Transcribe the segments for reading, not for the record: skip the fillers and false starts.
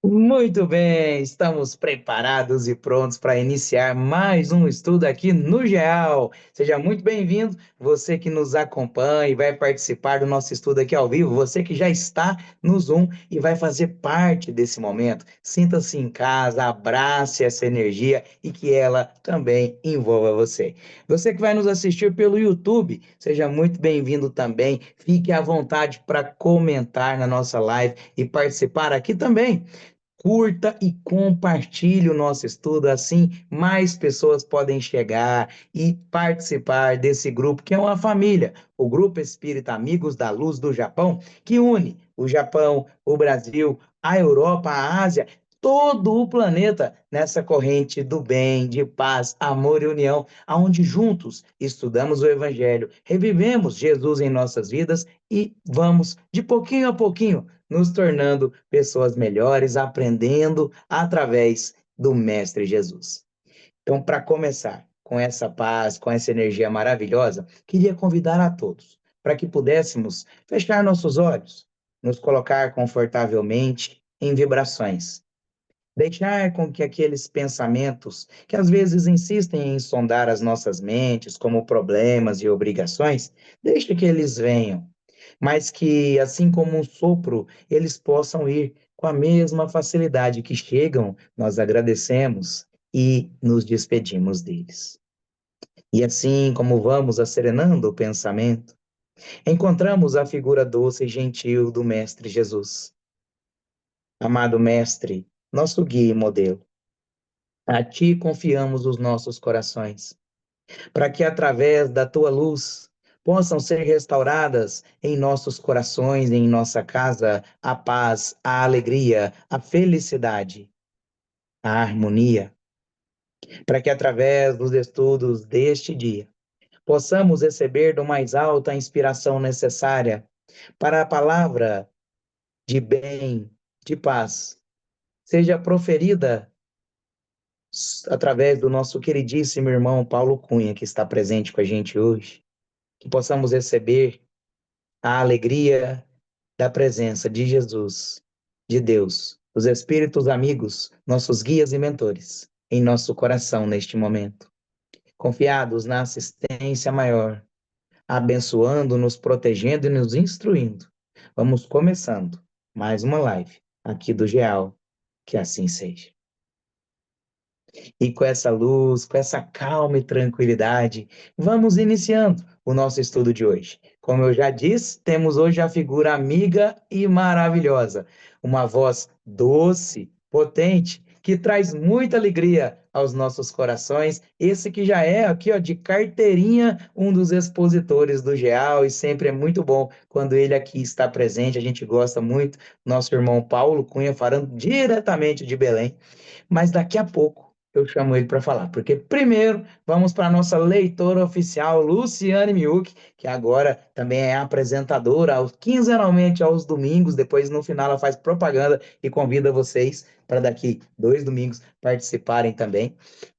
Muito bem, estamos preparados e prontos para iniciar mais um estudo aqui no GEAL. Seja muito bem-vindo, você que nos acompanha e vai participar do nosso estudo aqui ao vivo, você que já está no Zoom e vai fazer parte desse momento. Sinta-se em casa, abrace essa energia e que ela também envolva você. Você que vai nos assistir pelo YouTube, seja muito bem-vindo também. Fique à vontade para comentar na nossa live e participar aqui também. Curta e compartilhe o nosso estudo, assim mais pessoas podem chegar e participar desse grupo, que é uma família, o Grupo Espírita Amigos da Luz do Japão, que une o Japão, o Brasil, a Europa, a Ásia, todo o planeta nessa corrente do bem, de paz, amor e união, aonde juntos estudamos o Evangelho, revivemos Jesus em nossas vidas e vamos, de pouquinho a pouquinho, nos tornando pessoas melhores, aprendendo através do Mestre Jesus. Então, para começar com essa paz, com essa energia maravilhosa, queria convidar a todos para que pudéssemos fechar nossos olhos, nos colocar confortavelmente em vibrações. Deixar com que aqueles pensamentos que às vezes insistem em sondar as nossas mentes como problemas e obrigações, deixe que eles venham, mas que, assim como um sopro, eles possam ir com a mesma facilidade que chegam, nós agradecemos e nos despedimos deles. E assim como vamos acerenando o pensamento, encontramos a figura doce e gentil do Mestre Jesus. Amado Mestre, nosso guia e modelo, a Ti confiamos os nossos corações, para que através da Tua luz possam ser restauradas em nossos corações, em nossa casa, a paz, a alegria, a felicidade, a harmonia, para que através dos estudos deste dia possamos receber do mais alto a inspiração necessária para a palavra de bem, de paz, seja proferida através do nosso queridíssimo irmão Paulo Cunha, que está presente com a gente hoje, que possamos receber a alegria da presença de Jesus, de Deus, os Espíritos amigos, nossos guias e mentores, em nosso coração neste momento, confiados na assistência maior, abençoando, nos protegendo e nos instruindo. Vamos começando mais uma live aqui do GEAL, que assim seja. E com essa luz, com essa calma e tranquilidade, vamos iniciando o nosso estudo de hoje. Como eu já disse, temos hoje a figura amiga e maravilhosa, uma voz doce, potente, que traz muita alegria aos nossos corações. Esse que já é aqui, ó, de carteirinha, um dos expositores do GEAL, e sempre é muito bom quando ele aqui está presente. A gente gosta muito, nosso irmão Paulo Cunha, falando diretamente de Belém. Mas daqui a pouco eu chamo ele para falar, porque primeiro vamos para a nossa leitora oficial, Luciane Miuk, que agora também é apresentadora quinzenalmente aos domingos, depois no final ela faz propaganda e convida vocês para daqui 2 domingos participarem também.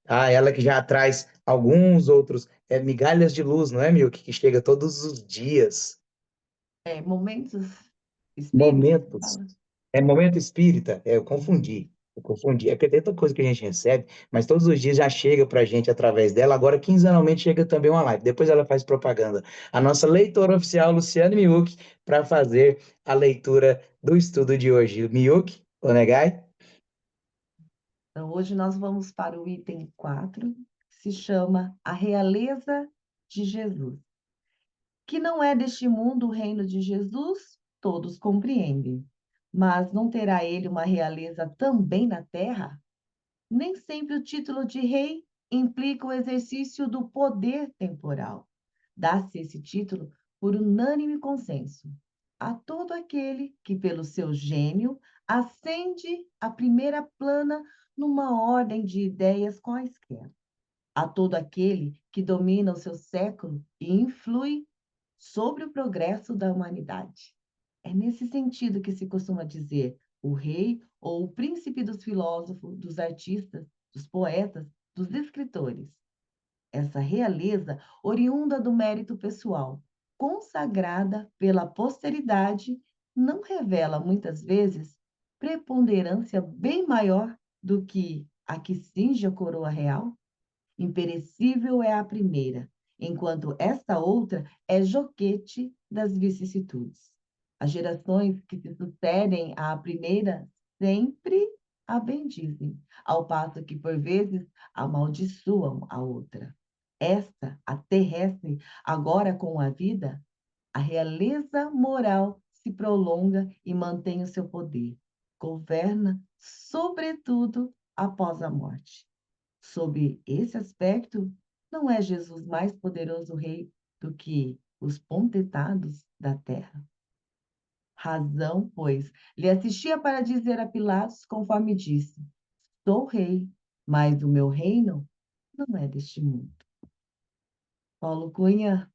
Ah, ela que já traz alguns outros migalhas de luz, não é, Miuk? Que chega todos os dias. Momentos espíritas, Momentos. fala. É momento espírita, eu confundi. Eu confundi. É porque tem tanta coisa que a gente recebe, mas todos os dias já chega para a gente através dela. Agora, quinzenalmente, chega também uma live. Depois ela faz propaganda. A nossa leitora oficial, Luciane Miuk, para fazer a leitura do estudo de hoje. Miuk, Onegai? Então, hoje nós vamos para o item 4, que se chama A Realeza de Jesus. Que não é deste mundo o reino de Jesus, todos compreendem. Mas não terá ele uma realeza também na terra? Nem sempre o título de rei implica o exercício do poder temporal. Dá-se esse título por unânime consenso a todo aquele que, pelo seu gênio, ascende à primeira plana numa ordem de ideias quaisquer. A todo aquele que domina o seu século e influi sobre o progresso da humanidade. É nesse sentido que se costuma dizer o rei ou o príncipe dos filósofos, dos artistas, dos poetas, dos escritores. Essa realeza oriunda do mérito pessoal, consagrada pela posteridade, não revela muitas vezes preponderância bem maior do que a que cinge a coroa real? Imperecível é a primeira, enquanto esta outra é joguete das vicissitudes. As gerações que se sucedem à primeira sempre a bendizem, ao passo que, por vezes, amaldiçoam a outra. Esta, a terrestre, agora com a vida, a realeza moral se prolonga e mantém o seu poder. Governa, sobretudo, após a morte. Sob esse aspecto, não é Jesus mais poderoso rei do que os potentados da terra? Razão, pois, lhe assistia para dizer a Pilatos, conforme disse: sou rei, mas o meu reino não é deste mundo. Paulo Cunha,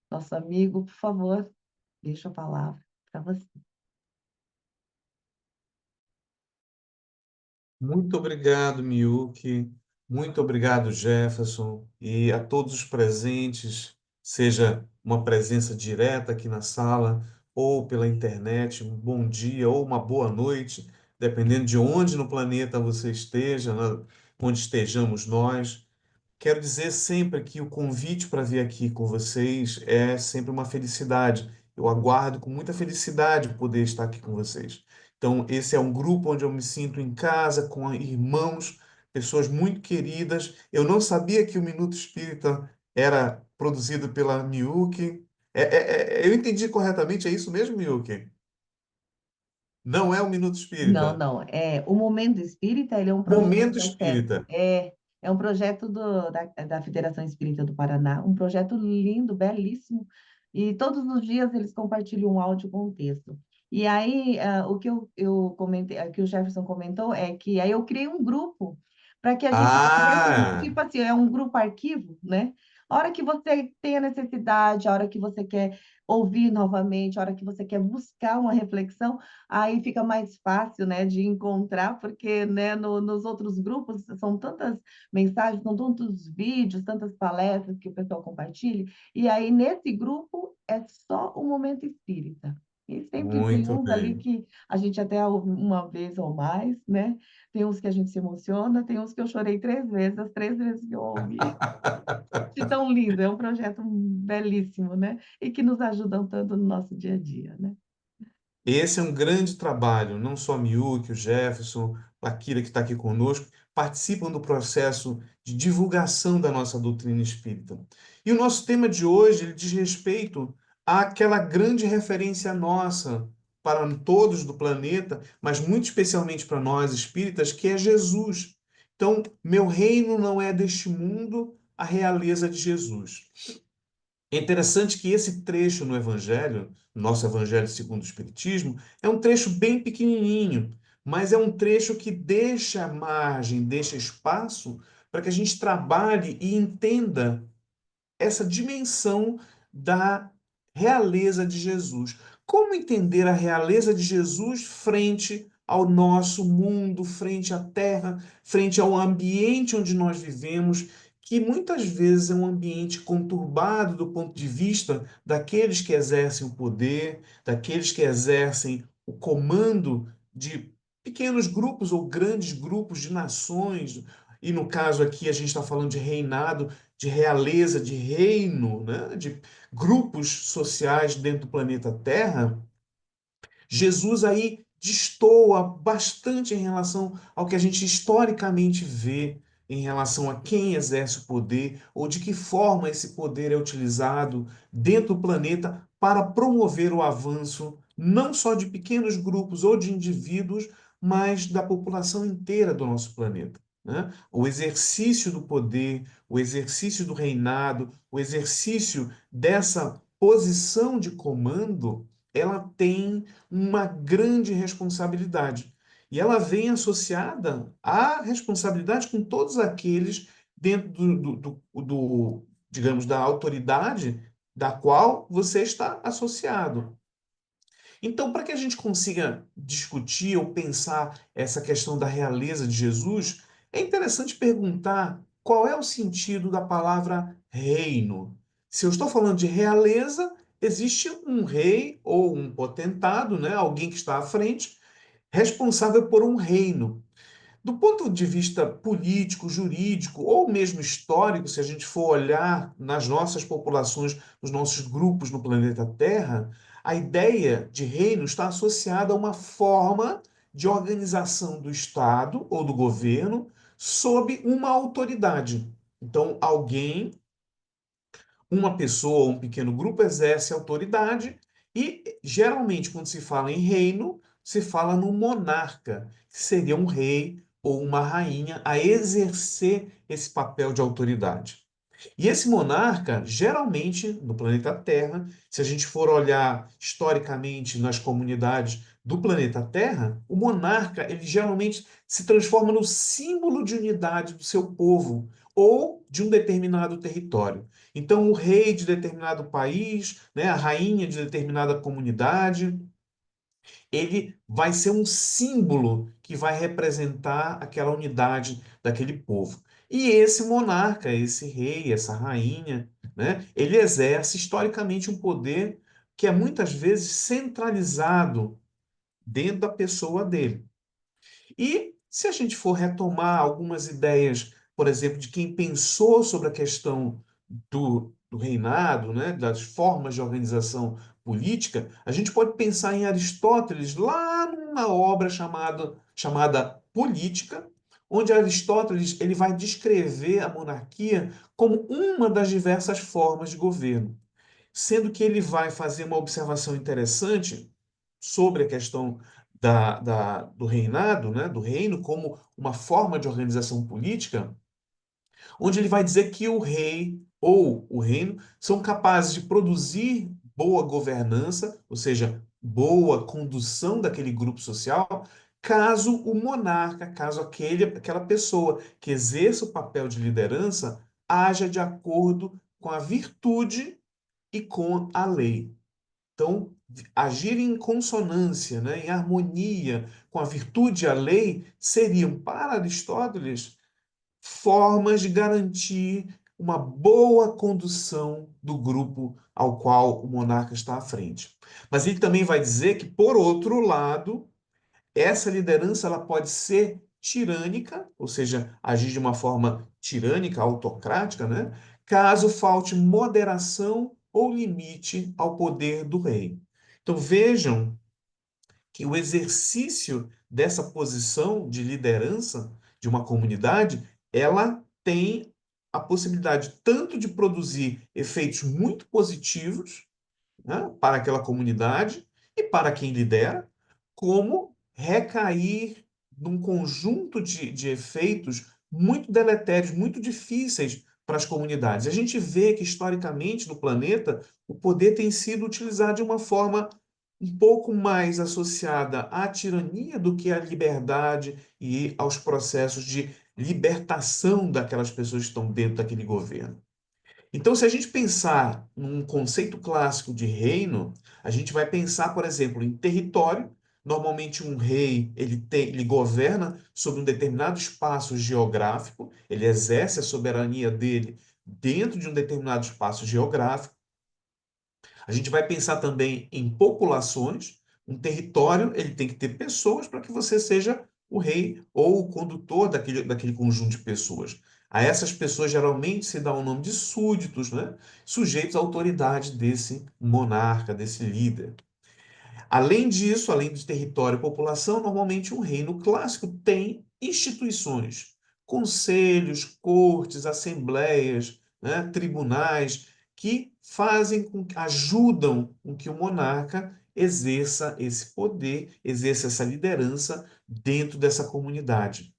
nosso amigo, por favor, deixa a palavra para você. Muito obrigado, Miyuki. Muito obrigado, Jefferson. E a todos os presentes, seja uma presença direta aqui na sala ou pela internet, um bom dia ou uma boa noite, dependendo de onde no planeta você esteja, onde estejamos nós. Quero dizer sempre que o convite para vir aqui com vocês é sempre uma felicidade. Eu aguardo com muita felicidade poder estar aqui com vocês. Então, esse é um grupo onde eu me sinto em casa, com irmãos, pessoas muito queridas. Eu não sabia que o Minuto Espírita era produzido pela Miyuki. Eu entendi corretamente, é isso mesmo, Miyuki? Não é o Minuto Não, Espírita. não. O Momento Espírita, ele é um projeto Momento da FE, Espírita. é um projeto da Federação Espírita do Paraná, um projeto lindo, belíssimo, e todos os dias eles compartilham um áudio com o texto. E aí, o que eu comentei, que o Jefferson comentou é que aí eu criei um grupo para que a gente tivesse, Ah, tipo assim, é um grupo arquivo, né? A hora que você tem a necessidade, a hora que você quer ouvir novamente, a hora que você quer buscar uma reflexão, aí fica mais fácil, né, de encontrar, porque, né, nos outros grupos são tantas mensagens, são tantos vídeos, tantas palestras que o pessoal compartilha, e aí nesse grupo é só o momento espírita. E sempre tem muito uns ali bem. que a gente até ouve uma vez ou mais, né? Tem uns que a gente se emociona, tem uns que eu chorei 3 vezes, as 3 vezes que eu ouvi. De tão lindo, é um projeto belíssimo, né? E que nos ajudam tanto no nosso dia a dia, né? Esse é um grande trabalho, não só a Miyuki, o Jefferson, a Kira que está aqui conosco, participam do processo de divulgação da nossa doutrina espírita. E o nosso tema de hoje, ele diz respeito àquela grande referência nossa para todos do planeta, mas muito especialmente para nós espíritas, que é Jesus. Então, meu reino não é deste mundo, a realeza de Jesus. É interessante que esse trecho no Evangelho, nosso Evangelho segundo o Espiritismo, é um trecho bem pequenininho, mas é um trecho que deixa margem, deixa espaço para que a gente trabalhe e entenda essa dimensão da realeza de Jesus. Como entender a realeza de Jesus frente ao nosso mundo, frente à terra, frente ao ambiente onde nós vivemos, que muitas vezes é um ambiente conturbado do ponto de vista daqueles que exercem o poder, daqueles que exercem o comando de pequenos grupos ou grandes grupos de nações. E no caso aqui a gente está falando de reinado, de realeza, de reino, né? De grupos sociais dentro do planeta Terra. Jesus aí destoa bastante em relação ao que a gente historicamente vê em relação a quem exerce o poder ou de que forma esse poder é utilizado dentro do planeta para promover o avanço não só de pequenos grupos ou de indivíduos, mas da população inteira do nosso planeta, né? O exercício do poder, o exercício do reinado, o exercício dessa posição de comando, ela tem uma grande responsabilidade. E ela vem associada à responsabilidade com todos aqueles dentro digamos, da autoridade da qual você está associado. Então, para que a gente consiga discutir ou pensar essa questão da realeza de Jesus, é interessante perguntar qual é o sentido da palavra reino. Se eu estou falando de realeza, existe um rei ou um potentado, né? Alguém que está à frente, responsável por um reino. Do ponto de vista político, jurídico ou mesmo histórico, se a gente for olhar nas nossas populações, nos nossos grupos no planeta Terra, a ideia de reino está associada a uma forma de organização do Estado ou do governo sob uma autoridade. Então, alguém, uma pessoa ou um pequeno grupo exerce autoridade e, geralmente, quando se fala em reino, se fala no monarca, que seria um rei ou uma rainha a exercer esse papel de autoridade. E esse monarca, geralmente, no planeta Terra, se a gente for olhar historicamente nas comunidades do planeta Terra, o monarca, ele geralmente se transforma no símbolo de unidade do seu povo ou de um determinado território. Então, o rei de determinado país, né, a rainha de determinada comunidade, ele vai ser um símbolo que vai representar aquela unidade daquele povo. E esse monarca, esse rei, essa rainha, né, ele exerce historicamente um poder que é muitas vezes centralizado dentro da pessoa dele. E se a gente for retomar algumas ideias, por exemplo, de quem pensou sobre a questão do reinado, né, das formas de organização política, a gente pode pensar em Aristóteles lá numa obra chamada Política, onde Aristóteles ele vai descrever a monarquia como uma das diversas formas de governo, sendo que ele vai fazer uma observação interessante sobre a questão do reinado, né, do reino, como uma forma de organização política, onde ele vai dizer que o rei ou o reino são capazes de produzir boa governança, ou seja, boa condução daquele grupo social, caso o monarca, caso aquela pessoa que exerça o papel de liderança haja de acordo com a virtude e com a lei. Então, agir em consonância, né, em harmonia com a virtude e a lei seriam, para Aristóteles, formas de garantir uma boa condução do grupo ao qual o monarca está à frente. Mas ele também vai dizer que, por outro lado, essa liderança ela pode ser tirânica, ou seja, agir de uma forma tirânica, autocrática, né? Caso falte moderação ou limite ao poder do rei. Então vejam que o exercício dessa posição de liderança de uma comunidade, ela tem a possibilidade tanto de produzir efeitos muito positivos, né, para aquela comunidade e para quem lidera, como recair num conjunto de efeitos muito deletérios, muito difíceis para as comunidades. A gente vê que, historicamente, no planeta, o poder tem sido utilizado de uma forma um pouco mais associada à tirania do que à liberdade e aos processos de libertação daquelas pessoas que estão dentro daquele governo. Então, se a gente pensar num conceito clássico de reino, a gente vai pensar, por exemplo, em território. Normalmente, um rei ele governa sobre um determinado espaço geográfico, ele exerce a soberania dele dentro de um determinado espaço geográfico. A gente vai pensar também em populações. Um território ele tem que ter pessoas para que você seja o rei ou o condutor daquele conjunto de pessoas. A essas pessoas geralmente se dá o nome de súditos, né? Sujeitos à autoridade desse monarca, desse líder. Além disso, além de território e população, normalmente um reino clássico tem instituições, conselhos, cortes, assembleias, né, tribunais, que fazem ajudam com que o monarca exerça esse poder, exerça essa liderança dentro dessa comunidade.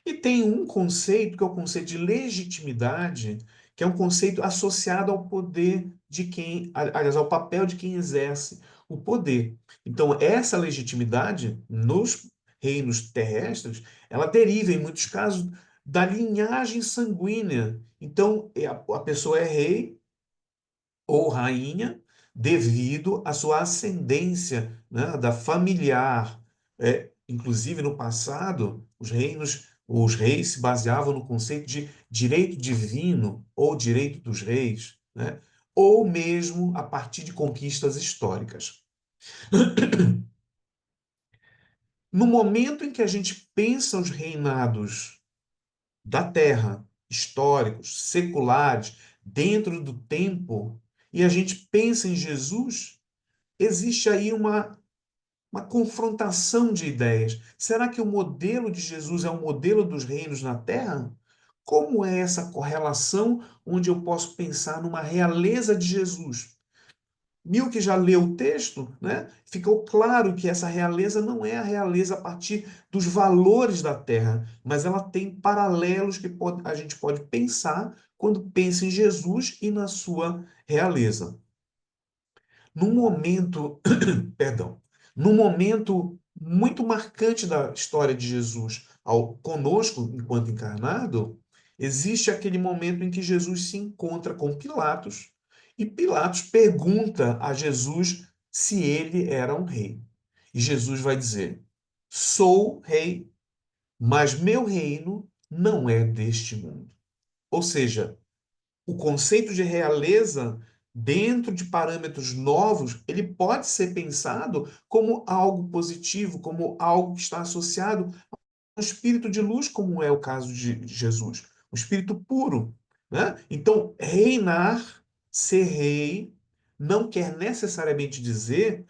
E tem um conceito, que é o conceito de legitimidade, que é um conceito associado ao poder de quem, aliás, ao papel de quem exerce o poder. Então, essa legitimidade nos reinos terrestres, ela deriva, em muitos casos, da linhagem sanguínea. Então, a pessoa é rei ou rainha devido à sua ascendência, né, da familiar. Inclusive, no passado, os reis se baseavam no conceito de direito divino ou direito dos reis, né, ou mesmo a partir de conquistas históricas. No momento em que a gente pensa os reinados da terra, históricos, seculares, dentro do tempo, e a gente pensa em Jesus, existe aí uma confrontação de ideias. Será que o modelo de Jesus é o modelo dos reinos na terra? Como é essa correlação onde eu posso pensar numa realeza de Jesus? Mil que já leu o texto, né? Ficou claro que essa realeza não é a realeza a partir dos valores da terra, mas ela tem paralelos que a gente pode pensar quando pensa em Jesus e na sua realeza. Num momento, perdão, num momento muito marcante da história de Jesus conosco, enquanto encarnado, existe aquele momento em que Jesus se encontra com Pilatos e Pilatos pergunta a Jesus se ele era um rei. E Jesus vai dizer: Sou rei, mas meu reino não é deste mundo. Ou seja, o conceito de realeza, dentro de parâmetros novos, ele pode ser pensado como algo positivo, como algo que está associado a um espírito de luz, como é o caso de Jesus, um espírito puro, né? Então, reinar, ser rei, não quer necessariamente dizer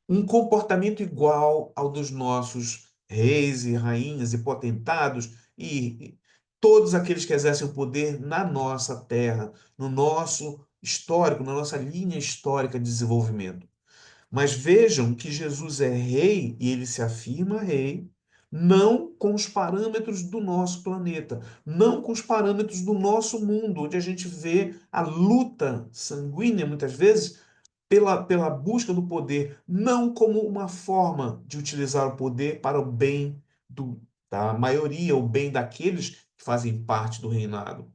um comportamento igual ao dos nossos reis e rainhas e potentados e todos aqueles que exercem o poder na nossa terra, no nosso histórico, na nossa linha histórica de desenvolvimento. Mas vejam que Jesus é rei e ele se afirma rei, não com os parâmetros do nosso planeta, não com os parâmetros do nosso mundo, onde a gente vê a luta sanguínea, muitas vezes, pela busca do poder, não como uma forma de utilizar o poder para o bem da maioria, o bem daqueles que fazem parte do reinado,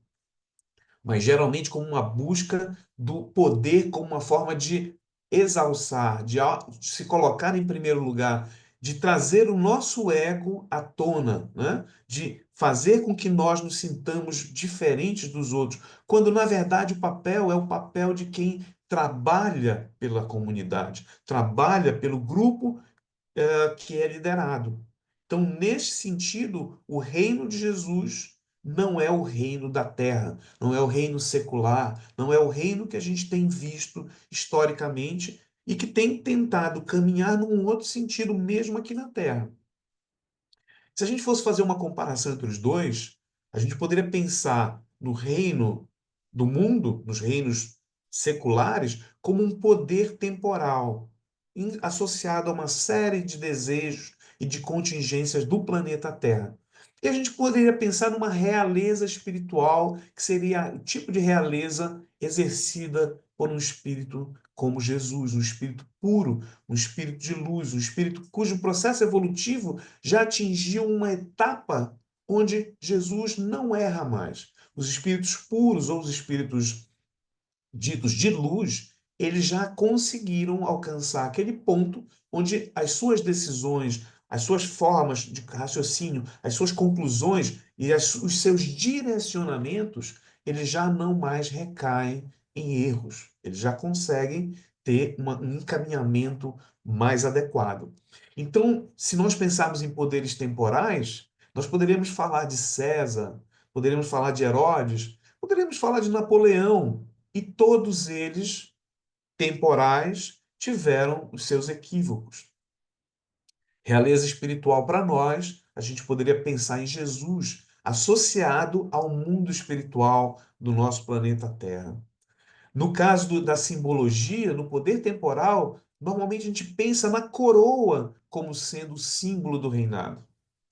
mas geralmente como uma busca do poder como uma forma de exalçar, de se colocar em primeiro lugar, de trazer o nosso ego à tona, né? De fazer com que nós nos sintamos diferentes dos outros, quando na verdade o papel é o papel de quem trabalha pela comunidade, trabalha pelo grupo que é liderado. Então, nesse sentido, o reino de Jesus não é o reino da terra, não é o reino secular, não é o reino que a gente tem visto historicamente e que tem tentado caminhar num outro sentido mesmo aqui na terra. Se a gente fosse fazer uma comparação entre os dois, a gente poderia pensar no reino do mundo, nos reinos seculares, como um poder temporal, associado a uma série de desejos e de contingências do planeta Terra. E a gente poderia pensar numa realeza espiritual, que seria o tipo de realeza exercida por um espírito como Jesus, um espírito puro, um espírito de luz, um espírito cujo processo evolutivo já atingiu uma etapa onde Jesus não erra mais. Os espíritos puros ou os espíritos ditos de luz, eles já conseguiram alcançar aquele ponto onde as suas decisões, as suas formas de raciocínio, as suas conclusões e os seus direcionamentos, eles já não mais recaem em erros. Eles já conseguem ter um encaminhamento mais adequado. Então, se nós pensarmos em poderes temporais, nós poderíamos falar de César, poderíamos falar de Herodes, poderíamos falar de Napoleão, e todos eles, temporais, tiveram os seus equívocos. Realeza espiritual para nós, a gente poderia pensar em Jesus associado ao mundo espiritual do nosso planeta Terra. No caso da simbologia, no poder temporal, normalmente a gente pensa na coroa como sendo o símbolo do reinado,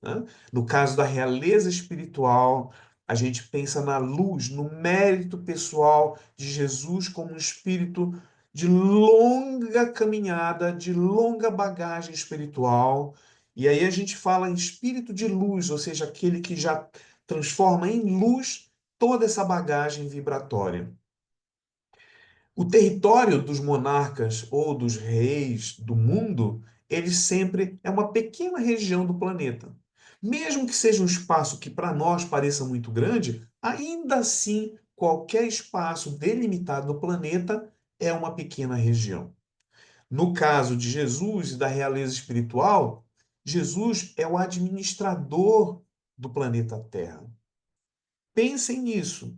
né? No caso da realeza espiritual, a gente pensa na luz, no mérito pessoal de Jesus como um espírito de longa caminhada, de longa bagagem espiritual. E aí a gente fala em espírito de luz, ou seja, aquele que já transforma em luz toda essa bagagem vibratória. O território dos monarcas ou dos reis do mundo, ele sempre é uma pequena região do planeta. Mesmo que seja um espaço que para nós pareça muito grande, ainda assim, qualquer espaço delimitado no planeta é uma pequena região. No caso de Jesus e da realeza espiritual, Jesus é o administrador do planeta Terra. Pensem nisso.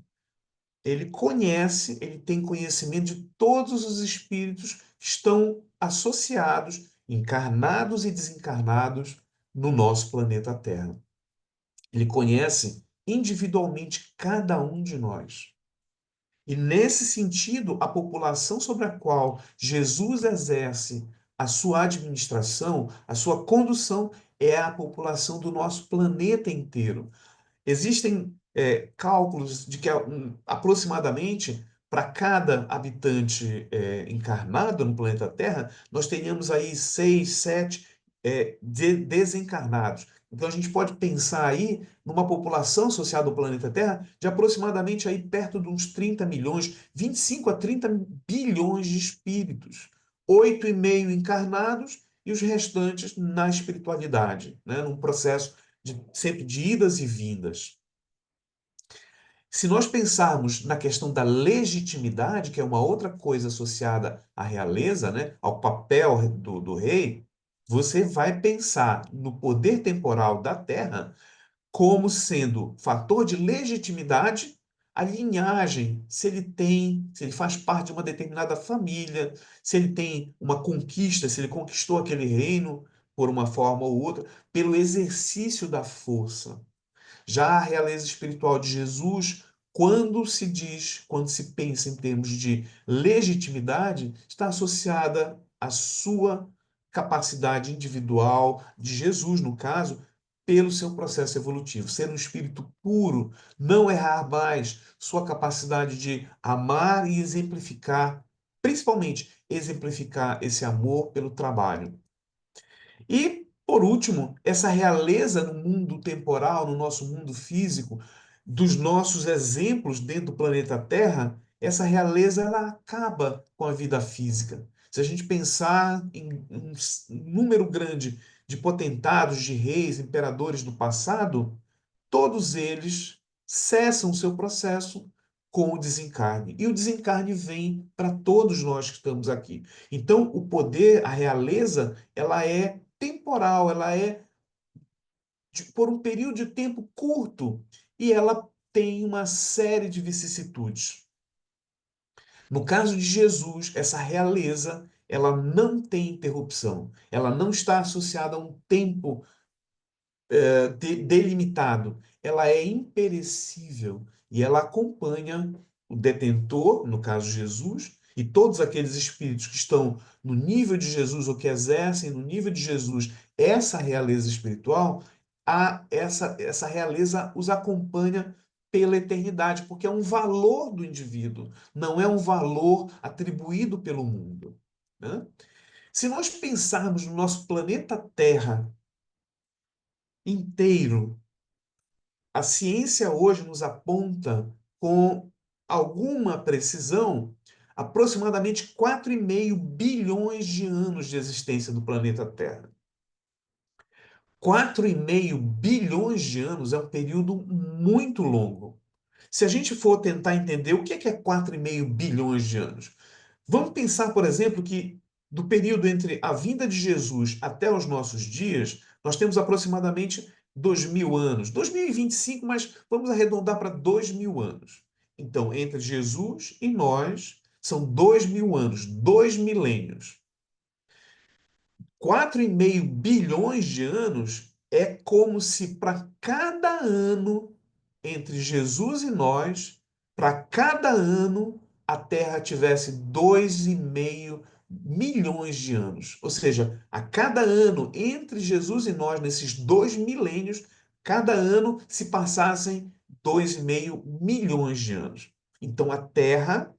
Ele tem conhecimento de todos os espíritos que estão associados, encarnados e desencarnados, no nosso planeta Terra. Ele conhece individualmente cada um de nós. E nesse sentido, a população sobre a qual Jesus exerce a sua administração, a sua condução, é a população do nosso planeta inteiro. Existem cálculos de que aproximadamente para cada habitante encarnado no planeta Terra, nós teríamos aí 6, 7 desencarnados. Então a gente pode pensar aí numa população associada ao planeta Terra de aproximadamente aí perto de uns 30 milhões, 25 a 30 bilhões de espíritos. 8,5 encarnados e os restantes na espiritualidade, né? Num processo sempre de idas e vindas. Se nós pensarmos na questão da legitimidade, que é uma outra coisa associada à realeza, né, ao papel do rei, você vai pensar no poder temporal da terra como sendo fator de legitimidade a linhagem, se ele faz parte de uma determinada família, se ele tem uma conquista, se ele conquistou aquele reino por uma forma ou outra, pelo exercício da força. Já a realeza espiritual de Jesus, quando se pensa em termos de legitimidade, está associada à sua capacidade individual, de Jesus, no caso, pelo seu processo evolutivo. Ser um espírito puro, não errar mais, sua capacidade de amar e exemplificar, principalmente exemplificar esse amor pelo trabalho. E, por último, essa realeza no mundo temporal, no nosso mundo físico, dos nossos exemplos dentro do planeta Terra, essa realeza ela acaba com a vida física. Se a gente pensar em um número grande de potentados, de reis, imperadores do passado, todos eles cessam o seu processo com o desencarne. E o desencarne vem para todos nós que estamos aqui. Então, o poder, a realeza, ela é temporal, ela é por um período de tempo curto e ela tem uma série de vicissitudes. No caso de Jesus, essa realeza, ela não tem interrupção, ela não está associada a um tempo delimitado, ela é imperecível e ela acompanha o detentor, no caso Jesus, e todos aqueles espíritos que estão no nível de Jesus ou que exercem no nível de Jesus essa realeza espiritual, essa realeza os acompanha pela eternidade, porque é um valor do indivíduo, não é um valor atribuído pelo mundo, né? Se nós pensarmos no nosso planeta Terra inteiro, a ciência hoje nos aponta com alguma precisão aproximadamente 4,5 bilhões de anos de existência do planeta Terra. 4,5 bilhões de anos é um período muito longo. Se a gente for tentar entender o que é 4,5 bilhões de anos, vamos pensar, por exemplo, que do período entre a vinda de Jesus até os nossos dias, nós temos aproximadamente 2.000 anos. 2025, mas vamos arredondar para 2.000 anos. Então, entre Jesus e nós, são 2.000 anos, 2 milênios. 4,5 bilhões de anos é como se para cada ano entre Jesus e nós, para cada ano, a Terra tivesse 2,5 milhões de anos. Ou seja, a cada ano entre Jesus e nós, nesses 2 milênios, cada ano se passassem 2,5 milhões de anos. Então a Terra,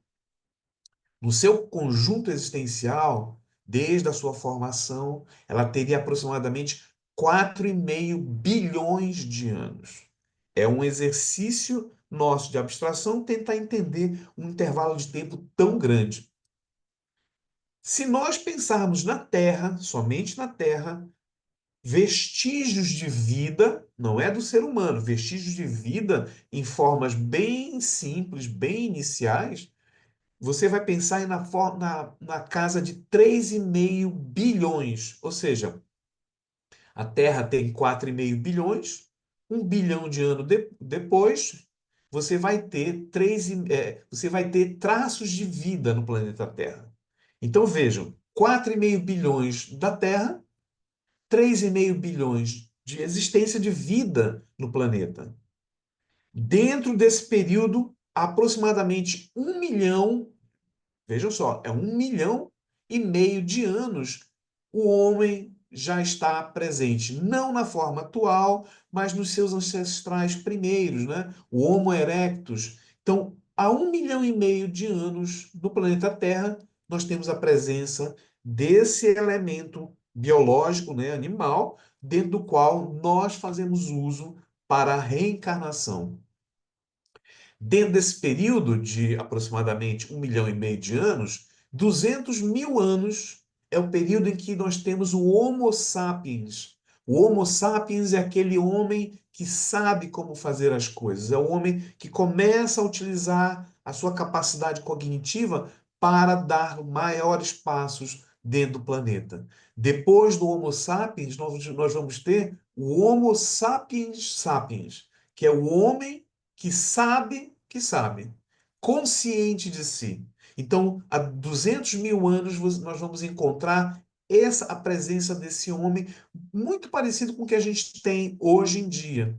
no seu conjunto existencial, desde a sua formação, ela teria aproximadamente 4,5 bilhões de anos. É um exercício nosso de abstração tentar entender um intervalo de tempo tão grande. Se nós pensarmos na Terra, somente na Terra, vestígios de vida, não é do ser humano, vestígios de vida em formas bem simples, bem iniciais, você vai pensar na casa de 3,5 bilhões, ou seja, a Terra tem 4,5 bilhões, 1 bilhão de anos depois, você vai ter traços de vida no planeta Terra. Então vejam, 4,5 bilhões da Terra, 3,5 bilhões de existência de vida no planeta. Dentro desse período, aproximadamente 1 milhão. Vejam só, é 1,5 milhão de anos o homem já está presente, não na forma atual, mas nos seus ancestrais primeiros, né? O Homo erectus. Então, há 1,5 milhão de anos no planeta Terra, nós temos a presença desse elemento biológico, né, animal, dentro do qual nós fazemos uso para a reencarnação. Dentro desse período de aproximadamente 1,5 milhão de anos, 200 mil anos é o período em que nós temos o Homo sapiens. O Homo sapiens é aquele homem que sabe como fazer as coisas, é o homem que começa a utilizar a sua capacidade cognitiva para dar maiores passos dentro do planeta. Depois do Homo sapiens, nós vamos ter o Homo sapiens sapiens, que é o homem que sabe, consciente de si. Então, há 200 mil anos nós vamos encontrar a presença desse homem muito parecido com o que a gente tem hoje em dia.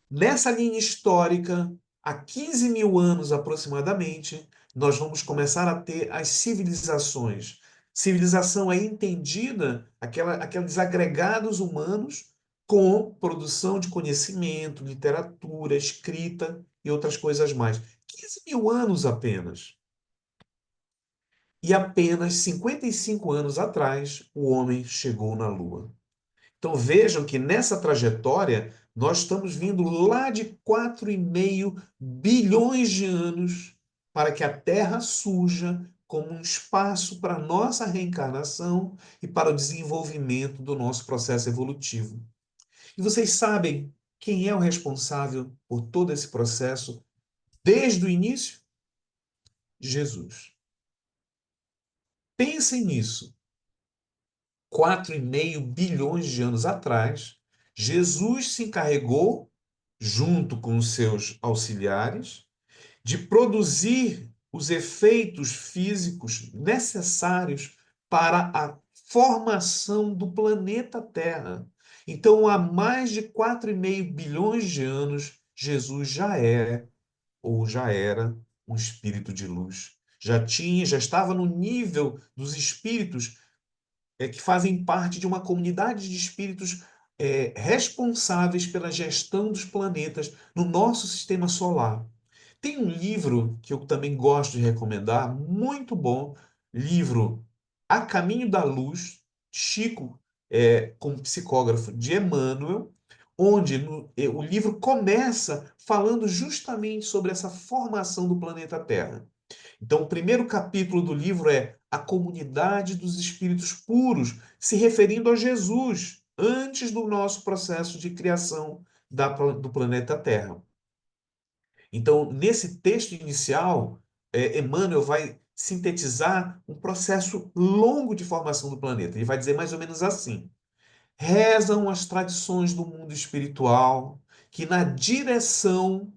Nessa linha histórica, há 15 mil anos aproximadamente, nós vamos começar a ter as civilizações. Civilização é entendida aqueles agregados humanos com produção de conhecimento, literatura, escrita e outras coisas mais. 15 mil anos apenas. E apenas 55 anos atrás, o homem chegou na Lua. Então vejam que nessa trajetória nós estamos vindo lá de 4,5 bilhões de anos para que a Terra surja como um espaço para a nossa reencarnação e para o desenvolvimento do nosso processo evolutivo. E vocês sabem quem é o responsável por todo esse processo desde o início? Jesus. Pensem nisso. 4,5 bilhões de anos atrás, Jesus se encarregou, junto com os seus auxiliares, de produzir os efeitos físicos necessários para a formação do planeta Terra. Então, há mais de 4,5 bilhões de anos, Jesus já é ou já era um espírito de luz. Já estava no nível dos espíritos que fazem parte de uma comunidade de espíritos responsáveis pela gestão dos planetas no nosso sistema solar. Tem um livro que eu também gosto de recomendar, muito bom, livro A Caminho da Luz, Chico, como psicógrafo de Emmanuel, onde o livro começa falando justamente sobre essa formação do planeta Terra. Então, o primeiro capítulo do livro é a comunidade dos espíritos puros, se referindo a Jesus, antes do nosso processo de criação do planeta Terra. Então, nesse texto inicial, Emmanuel vai sintetizar um processo longo de formação do planeta. Ele vai dizer mais ou menos assim: rezam as tradições do mundo espiritual que, na direção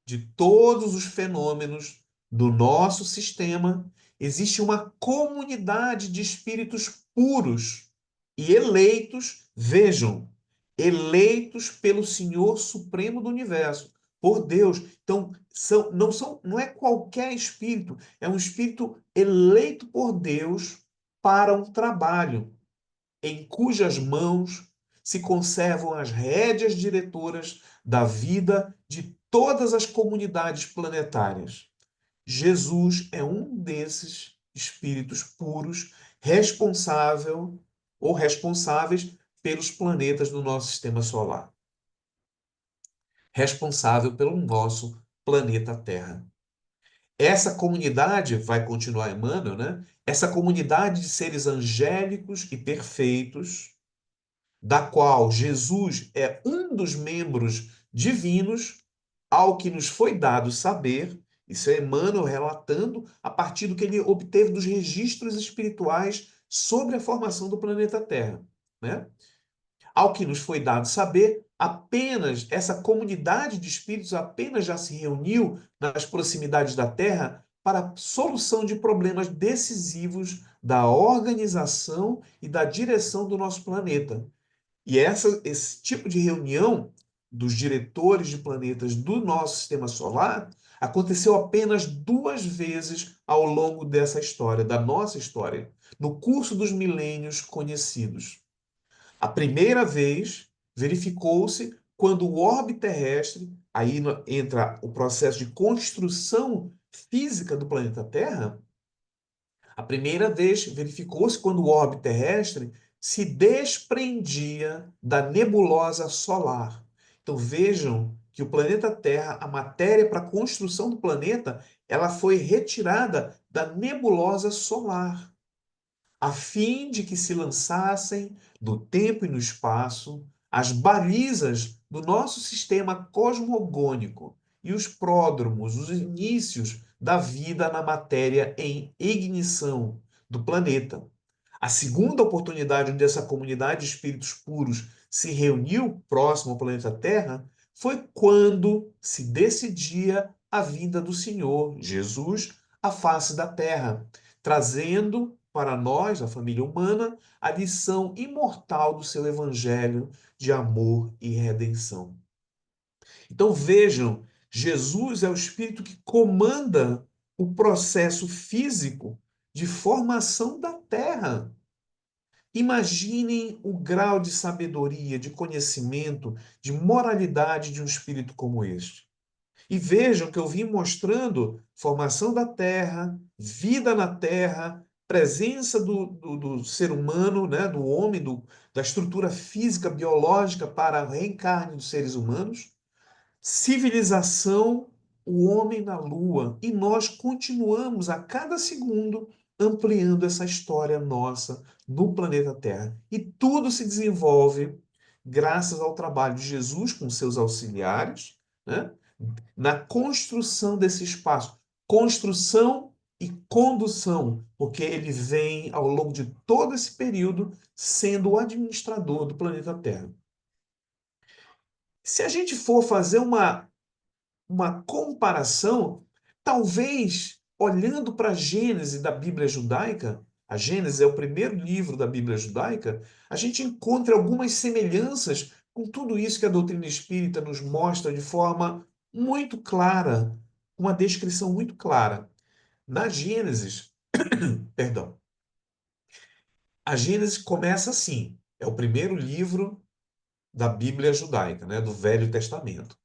de todos os fenômenos do nosso sistema, existe uma comunidade de espíritos puros e eleitos, vejam, eleitos pelo Senhor Supremo do Universo, por Deus. Então, não é qualquer espírito, é um espírito eleito por Deus para um trabalho em cujas mãos se conservam as rédeas diretoras da vida de todas as comunidades planetárias. Jesus é um desses espíritos puros responsável ou responsáveis pelos planetas do nosso sistema solar. Responsável pelo nosso planeta Terra. Essa comunidade, vai continuar Emmanuel, né? Essa comunidade de seres angélicos e perfeitos, da qual Jesus é um dos membros divinos, ao que nos foi dado saber, Isso é Emmanuel relatando a partir do que ele obteve dos registros espirituais sobre a formação do planeta Terra, né? Ao que nos foi dado saber, apenas essa comunidade de espíritos apenas já se reuniu nas proximidades da Terra para a solução de problemas decisivos da organização e da direção do nosso planeta. E esse tipo de reunião dos diretores de planetas do nosso sistema solar aconteceu apenas 2 vezes ao longo dessa história, da nossa história, no curso dos milênios conhecidos. A primeira vez verificou-se quando o orbe terrestre, aí entra o processo de construção física do planeta Terra, a primeira vez verificou-se quando o orbe terrestre se desprendia da nebulosa solar. Então vejam que o planeta Terra, a matéria para a construção do planeta, ela foi retirada da nebulosa solar a fim de que se lançassem no tempo e no espaço as balizas do nosso sistema cosmogônico e os pródromos, os inícios da vida na matéria em ignição do planeta. A segunda oportunidade onde essa comunidade de espíritos puros se reuniu próximo ao planeta Terra foi quando se decidia a vinda do Senhor Jesus à face da Terra, trazendo para nós, a família humana, a lição imortal do seu evangelho de amor e redenção. Então vejam, Jesus é o Espírito que comanda o processo físico de formação da Terra. Imaginem o grau de sabedoria, de conhecimento, de moralidade de um espírito como este. E vejam que eu vim mostrando formação da Terra, vida na Terra, presença do ser humano, né, do homem, da estrutura física, biológica para a reencarne dos seres humanos, civilização, o homem na Lua. E nós continuamos a cada segundo ampliando essa história nossa no planeta Terra. E tudo se desenvolve graças ao trabalho de Jesus com seus auxiliares, né? Na construção desse espaço. Construção e condução, porque ele vem ao longo de todo esse período sendo o administrador do planeta Terra. Se a gente for fazer uma comparação, talvez olhando para a Gênese da Bíblia judaica, a Gênese é o primeiro livro da Bíblia judaica, a gente encontra algumas semelhanças com tudo isso que a doutrina espírita nos mostra de forma muito clara, uma descrição muito clara. Na Gênesis, perdão, a Gênese começa assim, é o primeiro livro da Bíblia judaica, né, do Velho Testamento.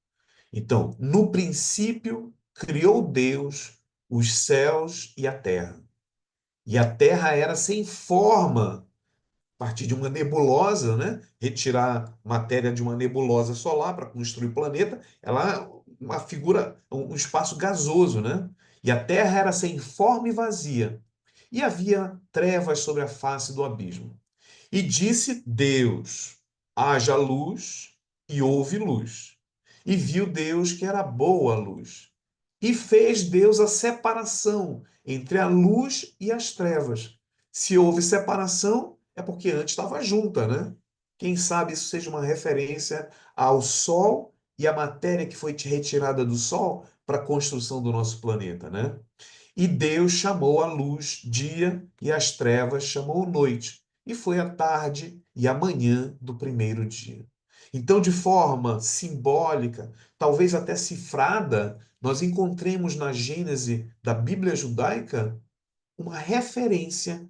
Então, no princípio, criou Deus os céus e a terra. E a terra era sem forma, a partir de uma nebulosa, né? Retirar matéria de uma nebulosa solar para construir o planeta, ela uma figura, um espaço gasoso, né? E a terra era sem forma e vazia. E havia trevas sobre a face do abismo. E disse Deus: haja luz, e houve luz. E viu Deus que era boa a luz. E fez Deus a separação entre a luz e as trevas. Se houve separação, é porque antes estava junta, né? Quem sabe isso seja uma referência ao Sol e à matéria que foi retirada do Sol para a construção do nosso planeta, né? E Deus chamou a luz dia e as trevas chamou noite. E foi a tarde e a manhã do primeiro dia. Então, de forma simbólica, talvez até cifrada, nós encontremos na Gênese da Bíblia judaica uma referência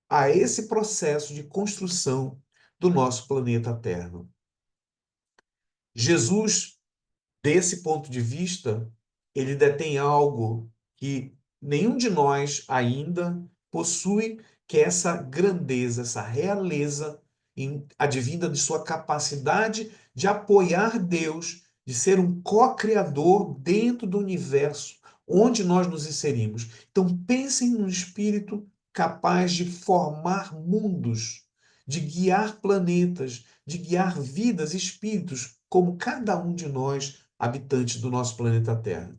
a esse processo de construção do nosso planeta Terra. Jesus, desse ponto de vista, ele detém algo que nenhum de nós ainda possui, que é essa grandeza, essa realeza advinda de sua capacidade de apoiar Deus, de ser um co-criador dentro do universo onde nós nos inserimos. Então pensem num espírito capaz de formar mundos, de guiar planetas, de guiar vidas, espíritos, como cada um de nós, habitantes do nosso planeta Terra.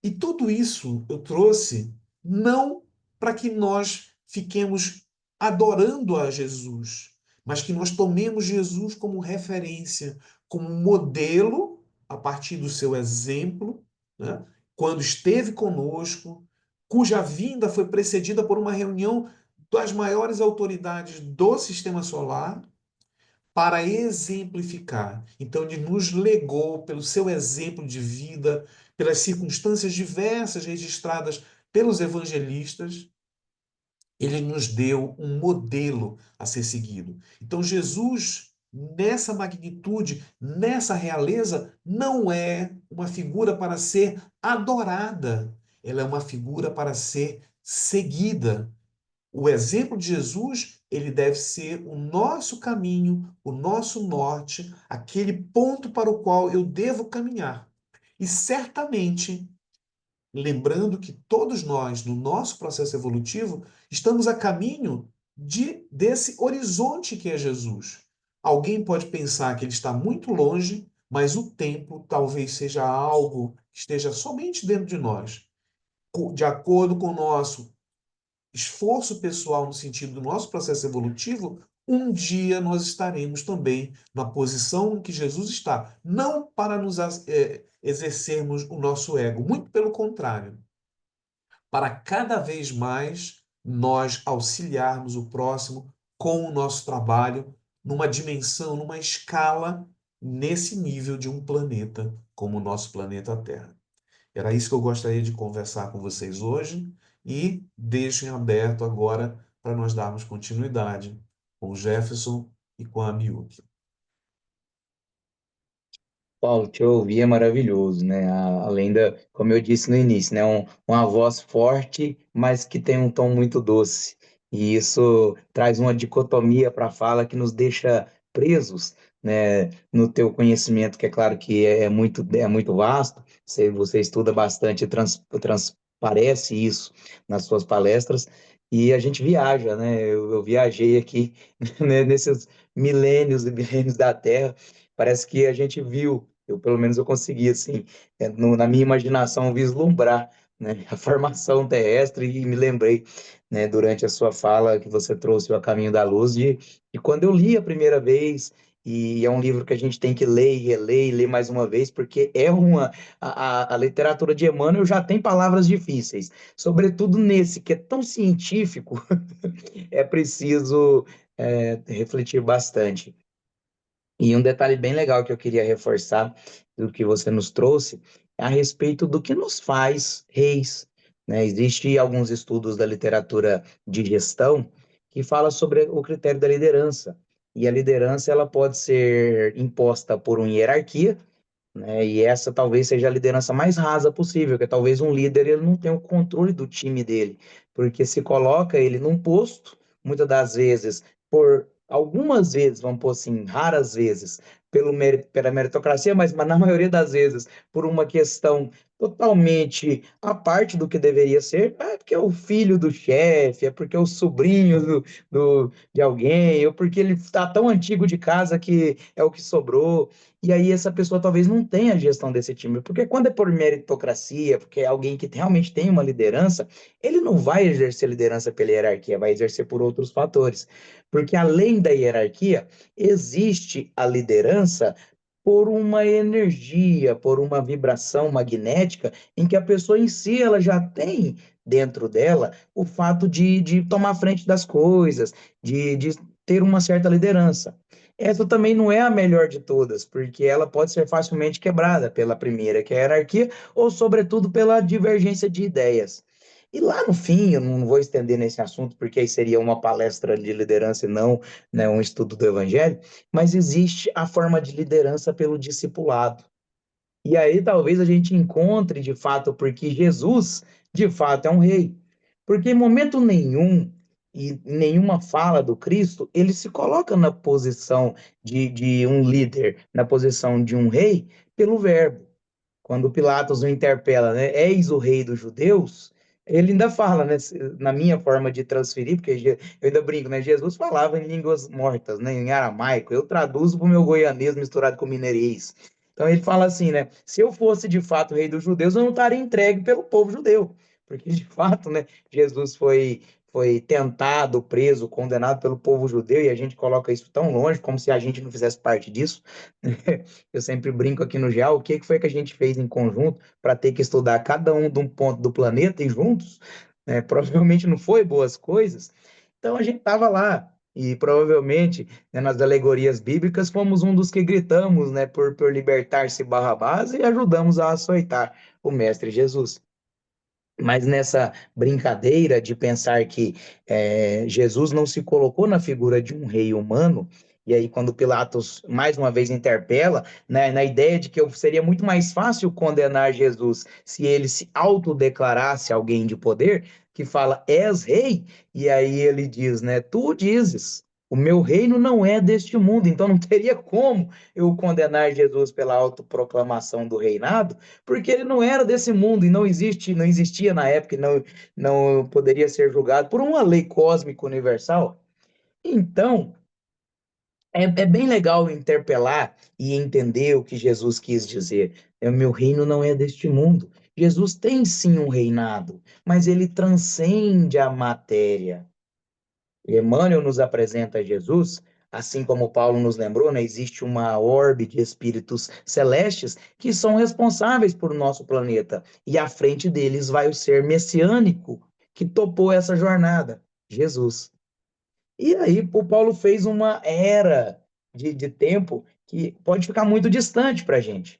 E tudo isso eu trouxe não para que nós fiquemos adorando a Jesus, mas que nós tomemos Jesus como referência, como modelo, a partir do seu exemplo, né? Quando esteve conosco, cuja vinda foi precedida por uma reunião das maiores autoridades do sistema solar, para exemplificar. Então, ele nos legou, pelo seu exemplo de vida, pelas circunstâncias diversas registradas pelos evangelistas, ele nos deu um modelo a ser seguido. Então, Jesus, nessa magnitude, nessa realeza, não é uma figura para ser adorada, ela é uma figura para ser seguida. O exemplo de Jesus, ele deve ser o nosso caminho, o nosso norte, aquele ponto para o qual eu devo caminhar. E certamente, lembrando que todos nós, no nosso processo evolutivo, estamos a caminho desse horizonte que é Jesus. Alguém pode pensar que ele está muito longe, mas o tempo talvez seja algo que esteja somente dentro de nós. De acordo com o nosso esforço pessoal no sentido do nosso processo evolutivo, um dia nós estaremos também na posição em que Jesus está. Não para nos exercermos o nosso ego, muito pelo contrário, para cada vez mais nós auxiliarmos o próximo com o nosso trabalho numa dimensão, numa escala, nesse nível de um planeta como o nosso planeta Terra. Era isso que eu gostaria de conversar com vocês hoje e deixo em aberto agora para nós darmos continuidade com o Jefferson e com a Miyuki. Paulo, te ouvir é maravilhoso, né? Além da, como eu disse no início, né? Uma voz forte, mas que tem um tom muito doce. E isso traz uma dicotomia para a fala que nos deixa presos, né? No teu conhecimento, que é claro que é muito vasto. Você estuda bastante, transparece isso nas suas palestras. E a gente viaja, né? Eu viajei aqui, né, nesses milênios e milênios da Terra. Parece que a gente viu, eu pelo menos eu consegui, assim, na minha imaginação, vislumbrar, né, a formação terrestre e me lembrei, né, durante a sua fala que você trouxe o A Caminho da Luz, de quando eu li a primeira vez, e é um livro que a gente tem que ler e reler e ler mais uma vez, porque a literatura de Emmanuel já tem palavras difíceis, sobretudo nesse, que é tão científico, é preciso refletir bastante. E um detalhe bem legal que eu queria reforçar do que você nos trouxe é a respeito do que nos faz reis, né? Existem alguns estudos da literatura de gestão que fala sobre o critério da liderança. E a liderança ela pode ser imposta por uma hierarquia, né? E essa talvez seja a liderança mais rasa possível, que talvez um líder ele não tenha o controle do time dele, porque se coloca ele num posto, muitas das vezes, por algumas vezes, vamos pôr assim, raras vezes, pela meritocracia, mas na maioria das vezes por uma questão totalmente à parte do que deveria ser, é porque é o filho do chefe, é porque é o sobrinho de alguém, ou porque ele está tão antigo de casa que é o que sobrou. E aí essa pessoa talvez não tenha a gestão desse time, porque quando é por meritocracia, porque é alguém que realmente tem uma liderança, ele não vai exercer liderança pela hierarquia, vai exercer por outros fatores. Porque além da hierarquia, existe a liderança por uma energia, por uma vibração magnética, em que a pessoa em si ela já tem dentro dela o fato de tomar frente das coisas, de ter uma certa liderança. Essa também não é a melhor de todas, porque ela pode ser facilmente quebrada pela primeira, que é a hierarquia, ou, sobretudo, pela divergência de ideias. E lá no fim, eu não vou estender nesse assunto, porque aí seria uma palestra de liderança e não, né, um estudo do Evangelho, mas existe a forma de liderança pelo discipulado. E aí talvez a gente encontre de fato, porque Jesus, de fato, é um rei. Porque em momento nenhum, e em nenhuma fala do Cristo, ele se coloca na posição de um líder, na posição de um rei, pelo verbo. Quando Pilatos o interpela, né? Eis o rei dos judeus, ele ainda fala, né? Na minha forma de transferir, porque eu ainda brinco, né? Jesus falava em línguas mortas, né? Em aramaico. Eu traduzo para o meu goianês misturado com mineirês. Então ele fala assim, né? Se eu fosse de fato rei dos judeus, eu não estaria entregue pelo povo judeu, porque de fato, né? Jesus foi tentado, preso, condenado pelo povo judeu e a gente coloca isso tão longe, como se a gente não fizesse parte disso. Eu sempre brinco aqui no GEAL, o que foi que a gente fez em conjunto para ter que estudar cada um de um ponto do planeta e juntos, né? Provavelmente não foi boas coisas. Então a gente estava lá e provavelmente, né, nas alegorias bíblicas fomos um dos que gritamos, né, por libertar-se Barrabás e ajudamos a açoitar o mestre Jesus. Mas nessa brincadeira de pensar que Jesus não se colocou na figura de um rei humano, e aí quando Pilatos mais uma vez interpela, né, na ideia de que seria muito mais fácil condenar Jesus se ele se autodeclarasse alguém de poder, que fala, és rei, e aí ele diz, né, tu dizes, o meu reino não é deste mundo, então não teria como eu condenar Jesus pela autoproclamação do reinado, porque ele não era desse mundo e não existia na época e não poderia ser julgado por uma lei cósmica universal. Então, é bem legal interpelar e entender o que Jesus quis dizer. O meu reino não é deste mundo. Jesus tem sim um reinado, mas ele transcende a matéria. Emmanuel nos apresenta Jesus, assim como Paulo nos lembrou, né, existe uma orbe de espíritos celestes que são responsáveis por nosso planeta, e à frente deles vai o ser messiânico que topou essa jornada, Jesus. E aí o Paulo fez uma era de tempo que pode ficar muito distante para a gente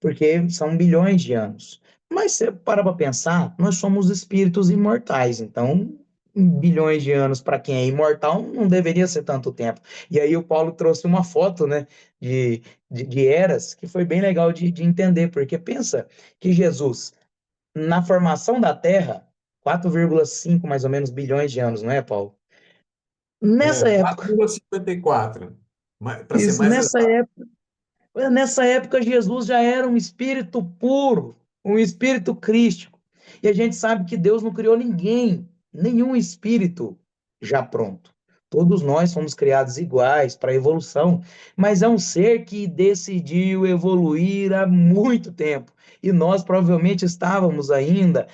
porque são bilhões de anos. Mas você para pensar, nós somos espíritos imortais, então bilhões de anos para quem é imortal não deveria ser tanto tempo. E aí o Paulo trouxe uma foto, né, de eras que foi bem legal de entender, porque pensa que Jesus, na formação da Terra, 4,5 mais ou menos bilhões de anos, não é, Paulo? É, Nessa época, 4,54, para ser isso, mais exato. nessa época, Jesus já era um espírito puro, um espírito crístico. E a gente sabe que Deus não criou ninguém, nenhum espírito já pronto. Todos nós fomos criados iguais para a evolução, mas é um ser que decidiu evoluir há muito tempo. E nós provavelmente estamos ainda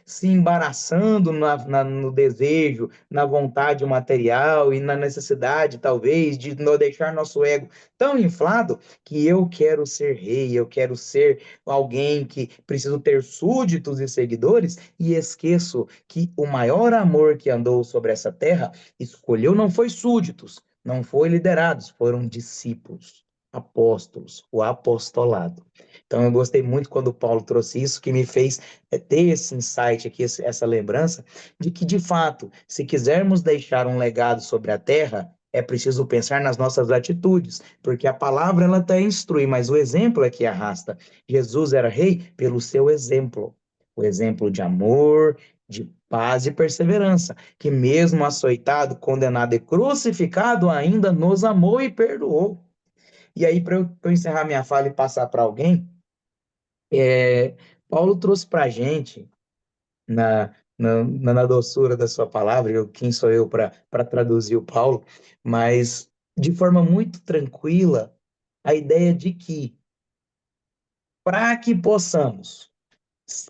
se embaraçando no desejo, na vontade material e na necessidade, talvez, de não deixar nosso ego tão inflado que eu quero ser rei, eu quero ser alguém que preciso ter súditos e seguidores e esqueço que o maior amor que andou sobre essa terra escolheu não foi súditos, não foi liderados, foram discípulos, apóstolos, o apostolado. Então eu gostei muito quando o Paulo trouxe isso, que me fez ter esse insight aqui, essa lembrança de que de fato, se quisermos deixar um legado sobre a terra, é preciso pensar nas nossas atitudes, porque a palavra ela até instrui, mas o exemplo é que arrasta. Jesus era rei pelo seu exemplo, o exemplo de amor, de paz e perseverança, que mesmo açoitado, condenado e crucificado, ainda nos amou e perdoou. E aí, para eu encerrar minha fala e passar para alguém, Paulo trouxe para a gente na doçura da sua palavra, quem sou eu para traduzir o Paulo, mas de forma muito tranquila, a ideia de que, para que possamos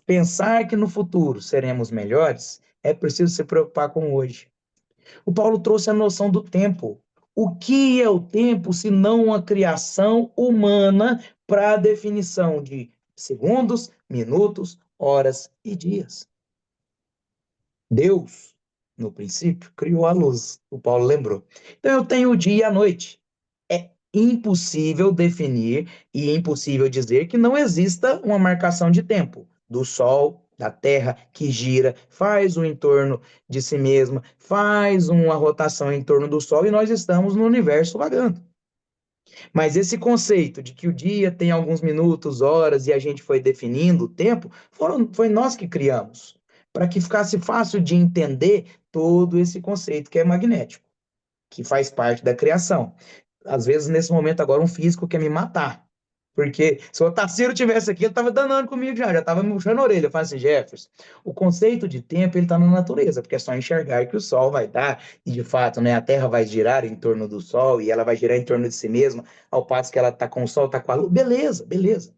pensar que no futuro seremos melhores, é preciso se preocupar com hoje. O Paulo trouxe a noção do tempo. O que é o tempo se não uma criação humana para a definição de segundos, minutos, horas e dias? Deus, no princípio, criou a luz, o Paulo lembrou. Então eu tenho o dia e a noite. É impossível definir e é impossível dizer que não exista uma marcação de tempo do Sol, da Terra, que gira, faz o entorno de si mesma, faz uma rotação em torno do Sol e nós estamos no universo vagando. Mas esse conceito de que o dia tem alguns minutos, horas e a gente foi definindo o tempo, foi nós que criamos, para que ficasse fácil de entender todo esse conceito que é magnético, que faz parte da criação. Às vezes, nesse momento agora, um físico quer me matar, Porque se o Otacílio tivesse aqui, ele estava danando comigo já estava me puxando a orelha. Eu falo assim, Jefferson, o conceito de tempo ele está na natureza, porque é só enxergar que o Sol vai dar, e de fato, né, a Terra vai girar em torno do Sol, e ela vai girar em torno de si mesma, ao passo que ela está com o Sol, está com a Lua. Beleza, beleza.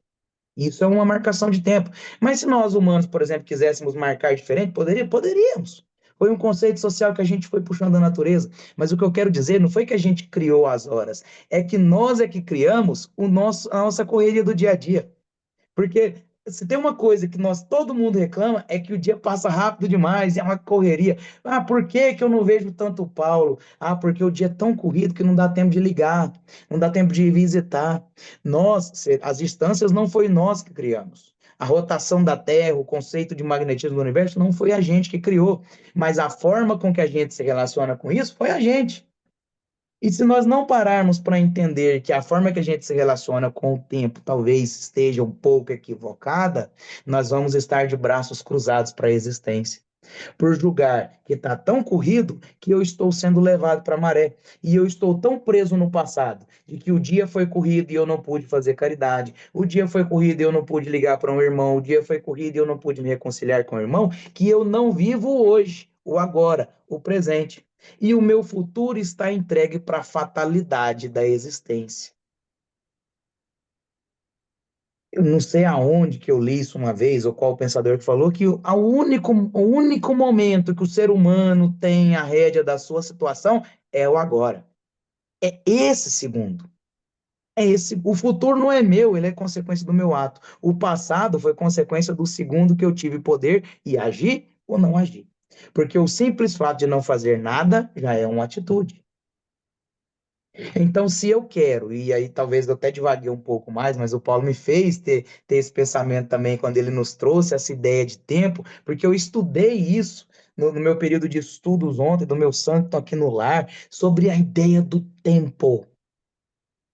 Isso é uma marcação de tempo. Mas se nós humanos, por exemplo, quiséssemos marcar diferente, poderíamos. Foi um conceito social que a gente foi puxando da natureza. Mas o que eu quero dizer não foi que a gente criou as horas, é que nós é que criamos a nossa correria do dia a dia. Porque se tem uma coisa que todo mundo reclama, é que o dia passa rápido demais, é uma correria. Ah, por que que eu não vejo tanto o Paulo? Ah, porque o dia é tão corrido que não dá tempo de ligar, não dá tempo de visitar. As distâncias não foi nós que criamos. A rotação da Terra, o conceito de magnetismo do universo, não foi a gente que criou, mas a forma com que a gente se relaciona com isso foi a gente. E se nós não pararmos para entender que a forma que a gente se relaciona com o tempo talvez esteja um pouco equivocada, nós vamos estar de braços cruzados para a existência. Por julgar que está tão corrido que eu estou sendo levado para a maré. E eu estou tão preso no passado, de que o dia foi corrido e eu não pude fazer caridade. O dia foi corrido e eu não pude ligar para um irmão. O dia foi corrido e eu não pude me reconciliar com o irmão, que eu não vivo hoje, o agora, o presente. E o meu futuro está entregue para a fatalidade da existência. Eu não sei aonde que eu li isso uma vez, ou qual pensador que falou, que o único momento que o ser humano tem a rédea da sua situação é o agora. É esse segundo. O futuro não é meu, ele é consequência do meu ato. O passado foi consequência do segundo que eu tive poder e agir ou não agir. Porque o simples fato de não fazer nada já é uma atitude. Então, se eu quero, e aí talvez eu até divaguei um pouco mais, mas o Paulo me fez ter esse pensamento também quando ele nos trouxe essa ideia de tempo, porque eu estudei isso no meu período de estudos ontem, do meu santo aqui no lar, sobre a ideia do tempo,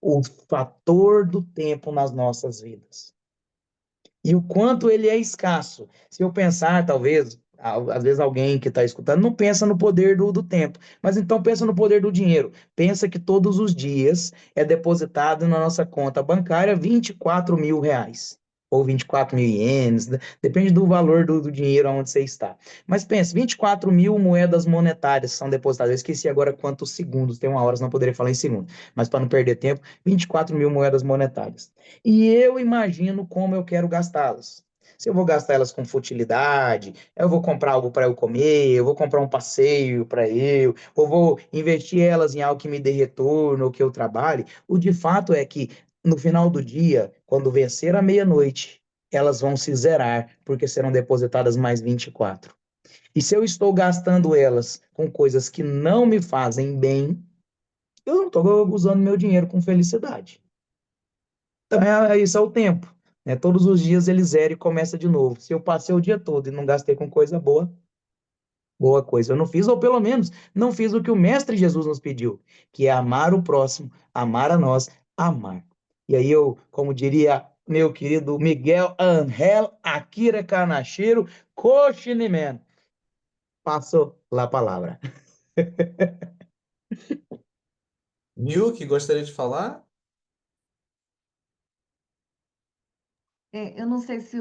o fator do tempo nas nossas vidas. E o quanto ele é escasso. Se eu pensar, talvez, às vezes alguém que está escutando não pensa no poder do tempo, mas então pensa no poder do dinheiro. Pensa que todos os dias é depositado na nossa conta bancária R$ 24.000 ou 24 mil ienes, né? Depende do valor do dinheiro onde você está. Mas pense, 24 mil moedas monetárias são depositadas. Eu esqueci agora quantos segundos, tem uma hora, não poderia falar em segundo, mas para não perder tempo, 24 mil moedas monetárias. E eu imagino como eu quero gastá-las. Se eu vou gastar elas com futilidade, eu vou comprar algo para eu comer, eu vou comprar um passeio para eu, ou vou investir elas em algo que me dê retorno, ou que eu trabalhe, o de fato é que no final do dia, quando vencer a meia-noite, elas vão se zerar, porque serão depositadas mais 24. E se eu estou gastando elas com coisas que não me fazem bem, eu não estou usando meu dinheiro com felicidade. Então, isso é o tempo. Né? Todos os dias ele zera e começa de novo. Se eu passei o dia todo e não gastei com coisa boa, boa coisa eu não fiz, ou pelo menos não fiz o que o Mestre Jesus nos pediu, que é amar o próximo, amar a nós, amar. E aí eu, como diria meu querido Miguel Angel Akira Kanashiro, Cochiniman, passo a palavra. Nil, que gostaria de falar? Eu não sei se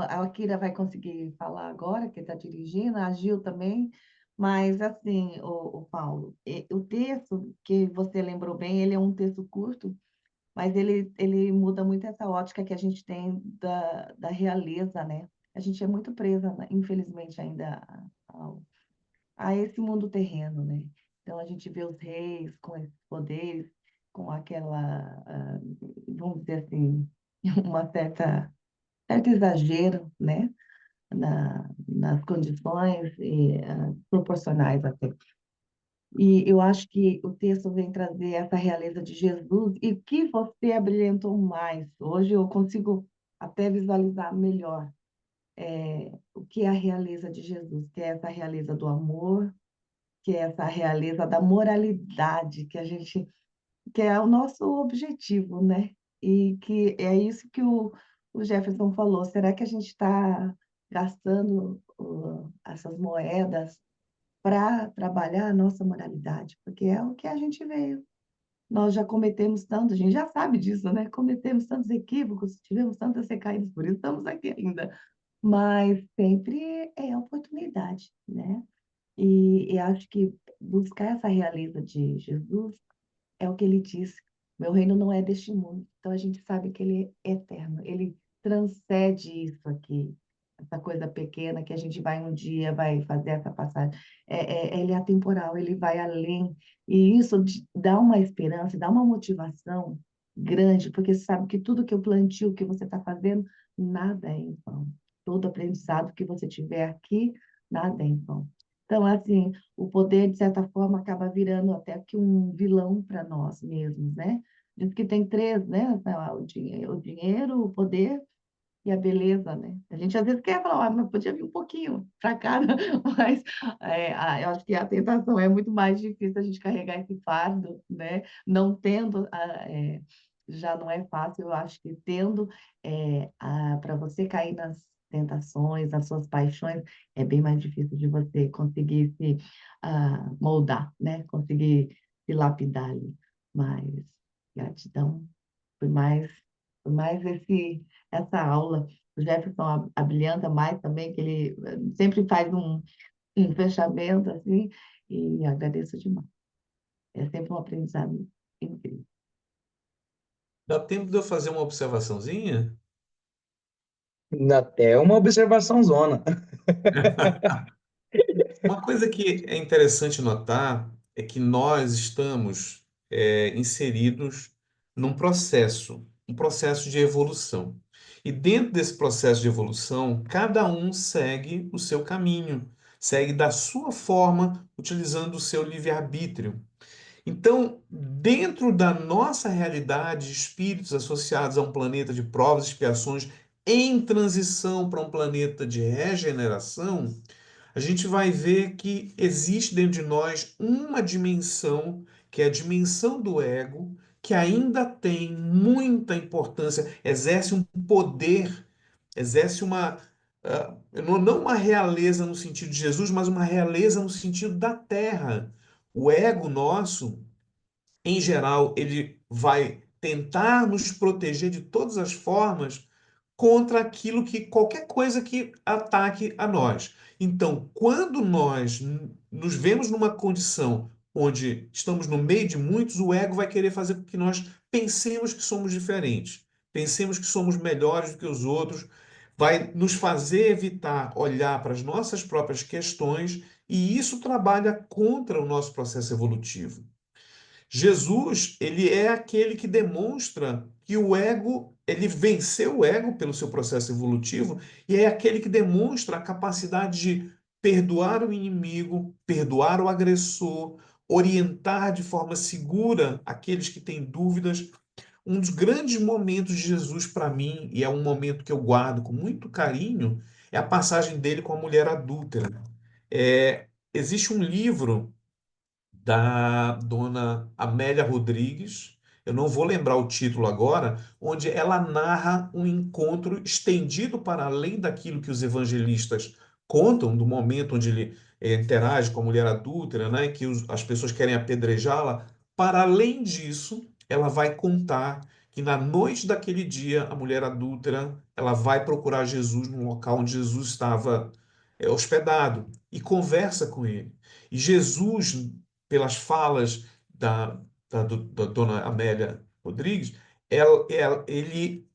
a Akira vai conseguir falar agora, que está dirigindo, a Gil também, mas assim, o Paulo, o texto que você lembrou bem, ele é um texto curto, mas ele muda muito essa ótica que a gente tem da realeza, né? A gente é muito presa, né, infelizmente, ainda a esse mundo terreno, né? Então a gente vê os reis com esses poderes, com aquela, vamos dizer assim, uma certo exagero, né? Nas condições proporcionais até. E eu acho que o texto vem trazer essa realeza de Jesus e que você abrilhantou mais. Hoje eu consigo até visualizar melhor o que é a realeza de Jesus, que é essa realeza do amor, que é essa realeza da moralidade, que é o nosso objetivo, né? E que é isso que o Jefferson falou. Será que a gente está gastando essas moedas para trabalhar a nossa moralidade? Porque é o que a gente veio. nós já cometemos tanto, a gente já sabe disso, né? Cometemos tantos equívocos, tivemos tantas recaídas, por isso estamos aqui ainda. Mas sempre é oportunidade, né? E acho que buscar essa realeza de Jesus é o que ele disse. Meu reino não é deste mundo. Então a gente sabe que ele é eterno. Ele transcende isso aqui, essa coisa pequena que a gente vai um dia, vai fazer essa passagem. Ele é atemporal, ele vai além. E isso dá uma esperança, dá uma motivação grande, porque você sabe que tudo que eu plantio, que você está fazendo, nada é em vão. Todo aprendizado que você tiver aqui, nada é em vão. Então, assim, o poder, de certa forma, acaba virando até que um vilão para nós mesmos, né? Diz que tem três, né? O dinheiro, o poder e a beleza, né? A gente às vezes quer falar, mas podia vir um pouquinho para cá, né? Mas eu acho que a tentação é muito mais difícil a gente carregar esse fardo, né? Não tendo, já não é fácil, eu acho que tendo, para você cair nas tentações, nas suas paixões, é bem mais difícil de você conseguir se moldar, né? Conseguir se lapidar ali. Mas gratidão, foi mais, foi mais essa aula. O Jefferson abrilhanta mais também, que ele sempre faz um fechamento assim, e agradeço demais. É sempre um aprendizado incrível. Dá tempo de eu fazer uma observaçãozinha? Até uma observação zona. Uma coisa que é interessante notar é que nós estamos inseridos num processo, um processo de evolução. E dentro desse processo de evolução, cada um segue o seu caminho, segue da sua forma, utilizando o seu livre-arbítrio. Então, dentro da nossa realidade, espíritos associados a um planeta de provas e expiações em transição para um planeta de regeneração, a gente vai ver que existe dentro de nós uma dimensão, que é a dimensão do ego, que ainda tem muita importância, exerce um poder, exerce uma, não uma realeza no sentido de Jesus, mas uma realeza no sentido da terra. O ego nosso, em geral, ele vai tentar nos proteger de todas as formas contra aquilo que qualquer coisa que ataque a nós. Então, quando nós nos vemos numa condição onde estamos no meio de muitos, o ego vai querer fazer com que nós pensemos que somos diferentes, pensemos que somos melhores do que os outros, vai nos fazer evitar olhar para as nossas próprias questões, e isso trabalha contra o nosso processo evolutivo. Jesus, ele é aquele que demonstra que o ego, ele venceu o ego pelo seu processo evolutivo e é aquele que demonstra a capacidade de perdoar o inimigo, perdoar o agressor, orientar de forma segura aqueles que têm dúvidas. Um dos grandes momentos de Jesus para mim, e é um momento que eu guardo com muito carinho, é a passagem dele com a mulher adúltera. Existe um livro da dona Amélia Rodrigues, eu não vou lembrar o título agora, onde ela narra um encontro estendido para além daquilo que os evangelistas contam, do momento onde ele interage com a mulher adúltera, né, que as pessoas querem apedrejá-la. Para além disso, ela vai contar que na noite daquele dia, a mulher adúltera, ela vai procurar Jesus no local onde Jesus estava hospedado e conversa com ele. E Jesus, pelas falas da dona Amélia Rodrigues, ele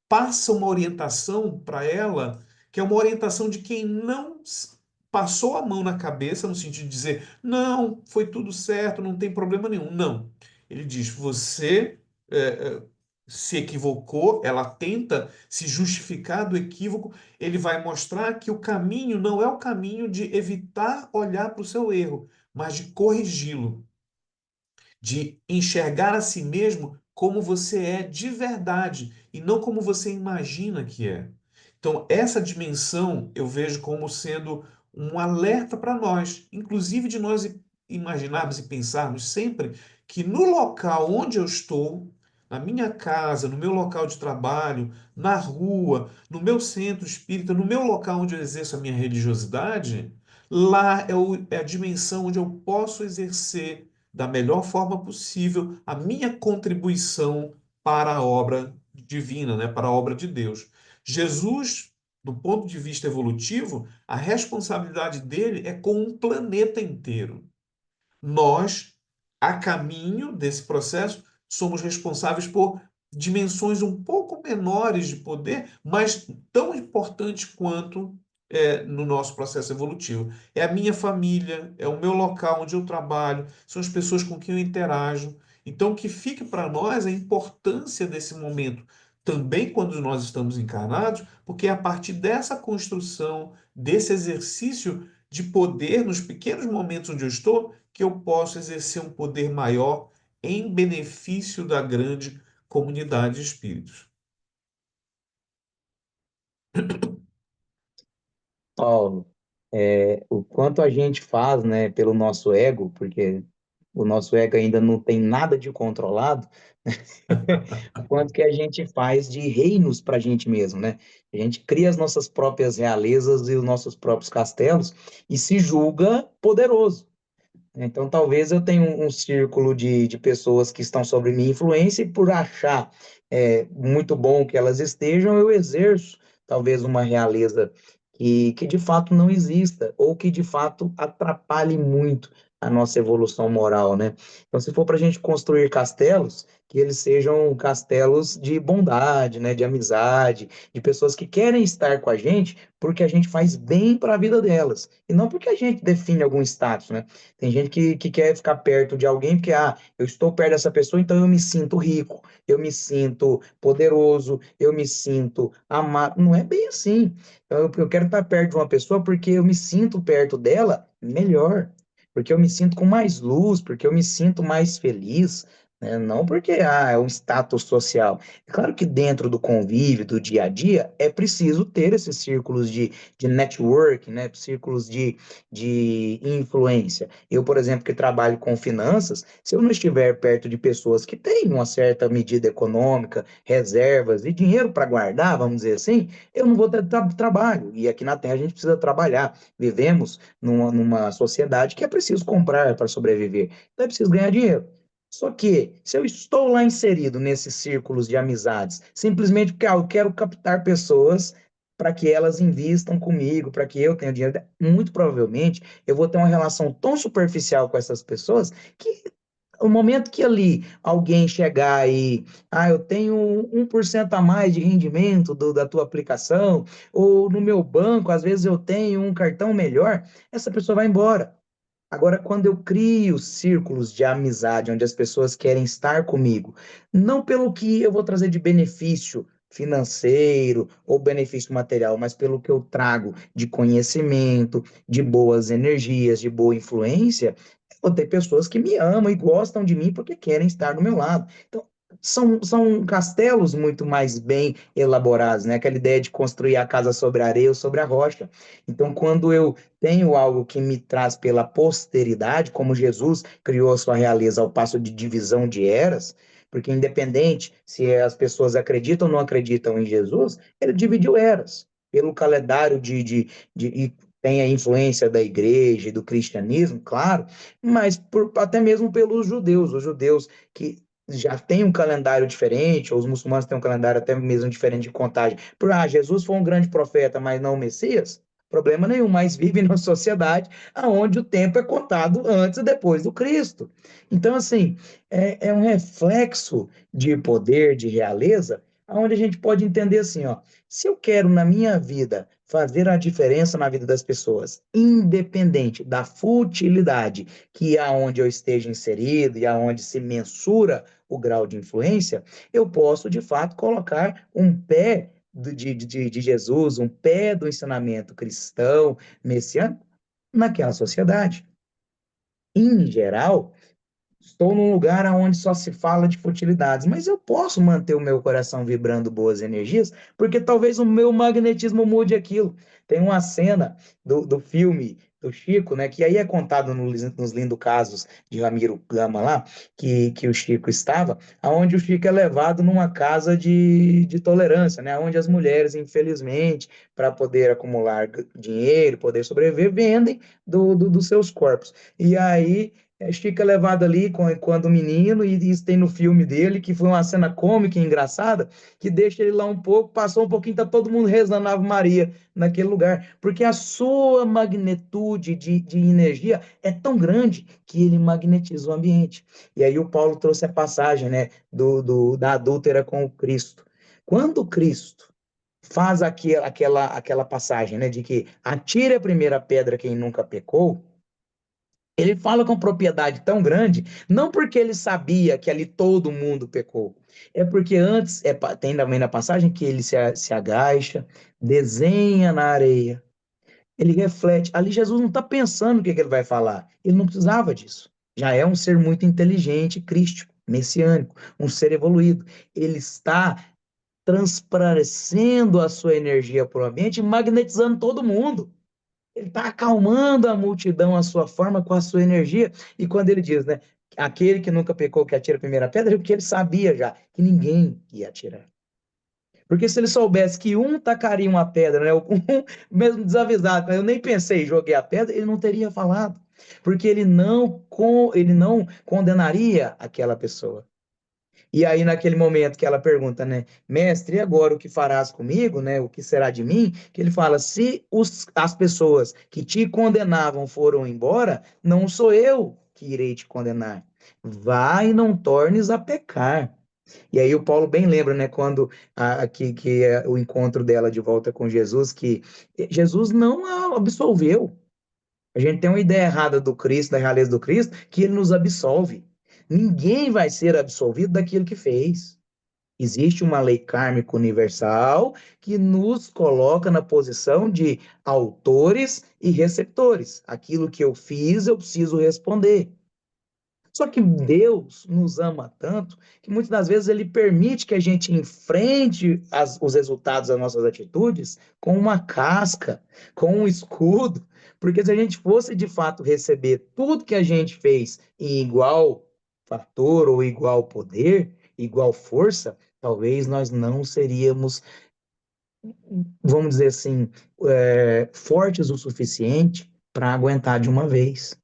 passa uma orientação para ela, que é uma orientação de quem não passou a mão na cabeça, no sentido de dizer, não, foi tudo certo, não tem problema nenhum. Não. Ele diz, você é, é, se equivocou, ela tenta se justificar do equívoco, ele vai mostrar que o caminho não é o caminho de evitar olhar para o seu erro, mas de corrigi-lo, de enxergar a si mesmo como você é de verdade e não como você imagina que é. Então, essa dimensão eu vejo como sendo um alerta para nós, inclusive de nós imaginarmos e pensarmos sempre que no local onde eu estou, na minha casa, no meu local de trabalho, na rua, no meu centro espírita, no meu local onde eu exerço a minha religiosidade, lá é a dimensão onde eu posso exercer da melhor forma possível a minha contribuição para a obra divina, né, para a obra de Deus. Jesus, do ponto de vista evolutivo, a responsabilidade dele é com um planeta inteiro. Nós, a caminho desse processo, somos responsáveis por dimensões um pouco menores de poder, mas tão importantes quanto no nosso processo evolutivo. É a minha família, é o meu local onde eu trabalho, são as pessoas com quem eu interajo. Então, que fique para nós a importância desse momento, também quando nós estamos encarnados, porque é a partir dessa construção, desse exercício de poder, nos pequenos momentos onde eu estou, que eu posso exercer um poder maior em benefício da grande comunidade de espíritos. Paulo, o quanto a gente faz, né, pelo nosso ego, porque o nosso ego ainda não tem nada de controlado, o quanto que a gente faz de reinos para a gente mesmo, né? A gente cria as nossas próprias realezas e os nossos próprios castelos e se julga poderoso. Então, talvez eu tenha um círculo de pessoas que estão sob minha influência e por achar muito bom que elas estejam, eu exerço talvez uma realeza que de fato não exista ou que de fato atrapalhe muito a nossa evolução moral, né? Então, se for para a gente construir castelos, que eles sejam castelos de bondade, né, de amizade, de pessoas que querem estar com a gente porque a gente faz bem para a vida delas, e não porque a gente define algum status, né? Tem gente que quer ficar perto de alguém porque, eu estou perto dessa pessoa, então eu me sinto rico, eu me sinto poderoso, eu me sinto amado. Não é bem assim. Então, eu quero estar perto de uma pessoa porque eu me sinto perto dela melhor, porque eu me sinto com mais luz, porque eu me sinto mais feliz, né? Não porque, é um status social. É claro que dentro do convívio, do dia a dia, é preciso ter esses círculos de network, né? Círculos de influência. Eu, por exemplo, que trabalho com finanças, se eu não estiver perto de pessoas que têm uma certa medida econômica, reservas e dinheiro para guardar, vamos dizer assim, eu não vou ter trabalho. E aqui na Terra a gente precisa trabalhar. Vivemos numa sociedade que é preciso comprar para sobreviver. Então é preciso ganhar dinheiro. Só que, se eu estou lá inserido nesses círculos de amizades, simplesmente porque eu quero captar pessoas para que elas invistam comigo, para que eu tenha dinheiro, muito provavelmente eu vou ter uma relação tão superficial com essas pessoas que o momento que ali alguém chegar e, eu tenho 1% a mais de rendimento da tua aplicação, ou no meu banco, às vezes eu tenho um cartão melhor, essa pessoa vai embora. Agora, quando eu crio círculos de amizade, onde as pessoas querem estar comigo, não pelo que eu vou trazer de benefício financeiro ou benefício material, mas pelo que eu trago de conhecimento, de boas energias, de boa influência, eu vou ter pessoas que me amam e gostam de mim porque querem estar do meu lado. Então, são castelos muito mais bem elaborados, né? Aquela ideia de construir a casa sobre a areia ou sobre a rocha. Então, quando eu tenho algo que me traz pela posteridade, como Jesus criou a sua realeza ao passo de divisão de eras, porque independente se as pessoas acreditam ou não acreditam em Jesus, ele dividiu eras pelo calendário e tem a influência da igreja e do cristianismo, claro, mas até mesmo pelos judeus, os judeus que já têm um calendário diferente, ou os muçulmanos têm um calendário até mesmo diferente de contagem. Jesus foi um grande profeta, mas não o Messias, problema nenhum, mas vive numa sociedade onde o tempo é contado antes e depois do Cristo. Então, assim, é um reflexo de poder, de realeza, onde a gente pode entender assim, ó, se eu quero na minha vida fazer a diferença na vida das pessoas, independente da futilidade que é onde eu esteja inserido e aonde se mensura o grau de influência, eu posso de fato colocar um pé de Jesus, um pé do ensinamento cristão, messiânico, naquela sociedade. Em geral, estou num lugar onde só se fala de futilidades, mas eu posso manter o meu coração vibrando boas energias, porque talvez o meu magnetismo mude aquilo. Tem uma cena do filme do Chico, né, que aí é contado nos lindos casos de Ramiro Gama lá, que o Chico estava, aonde o Chico é levado numa casa de tolerância, né, onde as mulheres, infelizmente, para poder acumular dinheiro, poder sobreviver, vendem dos seus corpos. E aí Chico é levado ali quando menino, e isso tem no filme dele, que foi uma cena cômica e engraçada, que deixa ele lá um pouco, passou um pouquinho, tá todo mundo rezando a Ave Maria naquele lugar, porque a sua magnitude de energia é tão grande que ele magnetiza o ambiente. E aí o Paulo trouxe a passagem, né, da adúltera com o Cristo. Quando Cristo faz aquela passagem, né, de que atire a primeira pedra quem nunca pecou, ele fala com propriedade tão grande, não porque ele sabia que ali todo mundo pecou, é porque antes, tem também na passagem que ele se agacha, desenha na areia, ele reflete. Ali Jesus não está pensando o que ele vai falar, ele não precisava disso. Já é um ser muito inteligente, crístico, messiânico, um ser evoluído. Ele está transparecendo a sua energia para o ambiente e magnetizando todo mundo. Ele está acalmando a multidão à sua forma, com a sua energia. E quando ele diz, né, aquele que nunca pecou que atira a primeira pedra, é porque ele sabia já que ninguém ia atirar. Porque se ele soubesse que um tacaria uma pedra, né, um mesmo desavisado, eu nem pensei, joguei a pedra, ele não teria falado. Porque ele não condenaria aquela pessoa. E aí, naquele momento que ela pergunta, né, mestre, e agora o que farás comigo, né? O que será de mim? Que ele fala: se as pessoas que te condenavam foram embora, não sou eu que irei te condenar. Vá e não tornes a pecar. E aí o Paulo bem lembra, né, quando que é o encontro dela de volta com Jesus, que Jesus não a absolveu. A gente tem uma ideia errada do Cristo, da realeza do Cristo, que ele nos absolve. Ninguém vai ser absolvido daquilo que fez. Existe uma lei kármica universal que nos coloca na posição de autores e receptores. Aquilo que eu fiz, eu preciso responder. Só que Deus nos ama tanto que muitas das vezes ele permite que a gente enfrente os resultados das nossas atitudes com uma casca, com um escudo, porque se a gente fosse de fato receber tudo que a gente fez em igual fator ou igual poder, igual força, talvez nós não seríamos, vamos dizer assim, fortes o suficiente para aguentar de uma vez.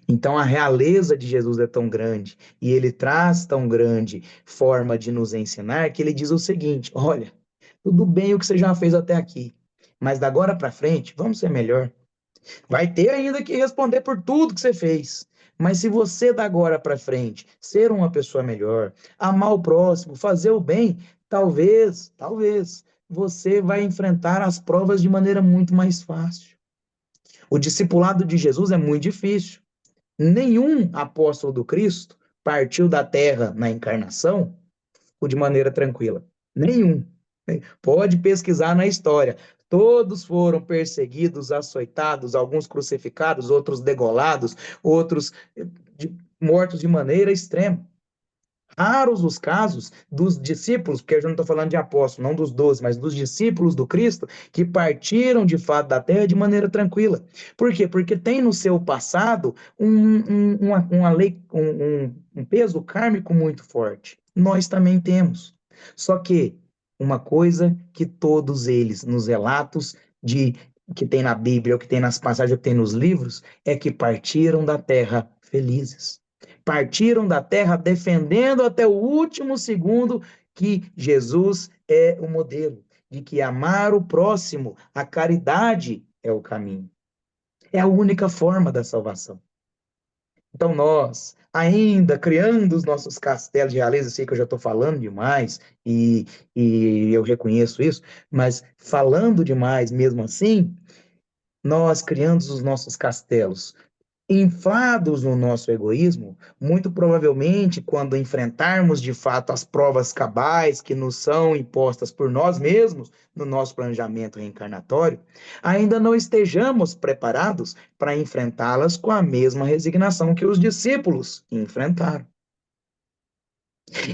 Então a realeza de Jesus é tão grande e ele traz tão grande forma de nos ensinar que ele diz o seguinte: olha, tudo bem o que você já fez até aqui, mas da agora para frente vamos ser melhor. Vai ter ainda que responder por tudo que você fez. Mas se você da agora para frente ser uma pessoa melhor, amar o próximo, fazer o bem, talvez você vai enfrentar as provas de maneira muito mais fácil. O discipulado de Jesus é muito difícil. Nenhum apóstolo do Cristo partiu da terra na encarnação de maneira tranquila. Nenhum. Pode pesquisar na história. Todos foram perseguidos, açoitados, alguns crucificados, outros degolados, outros mortos de maneira extrema. Raros os casos dos discípulos, porque eu já não estou falando de apóstolos, não dos 12, mas dos discípulos do Cristo, que partiram de fato da terra de maneira tranquila. Por quê? Porque tem no seu passado uma lei, um peso kármico muito forte. Nós também temos. Só que uma coisa que todos eles, nos relatos de que tem na Bíblia, ou que tem nas passagens, ou que tem nos livros, é que partiram da terra felizes. Partiram da terra defendendo até o último segundo que Jesus é o modelo, de que amar o próximo, a caridade é o caminho. É a única forma da salvação. Então nós, ainda criando os nossos castelos de realeza, eu sei que eu já estou falando demais e eu reconheço isso, mas falando demais mesmo assim, nós criando os nossos castelos, inflados no nosso egoísmo, muito provavelmente, quando enfrentarmos de fato as provas cabais que nos são impostas por nós mesmos no nosso planejamento reencarnatório, ainda não estejamos preparados para enfrentá-las com a mesma resignação que os discípulos enfrentaram.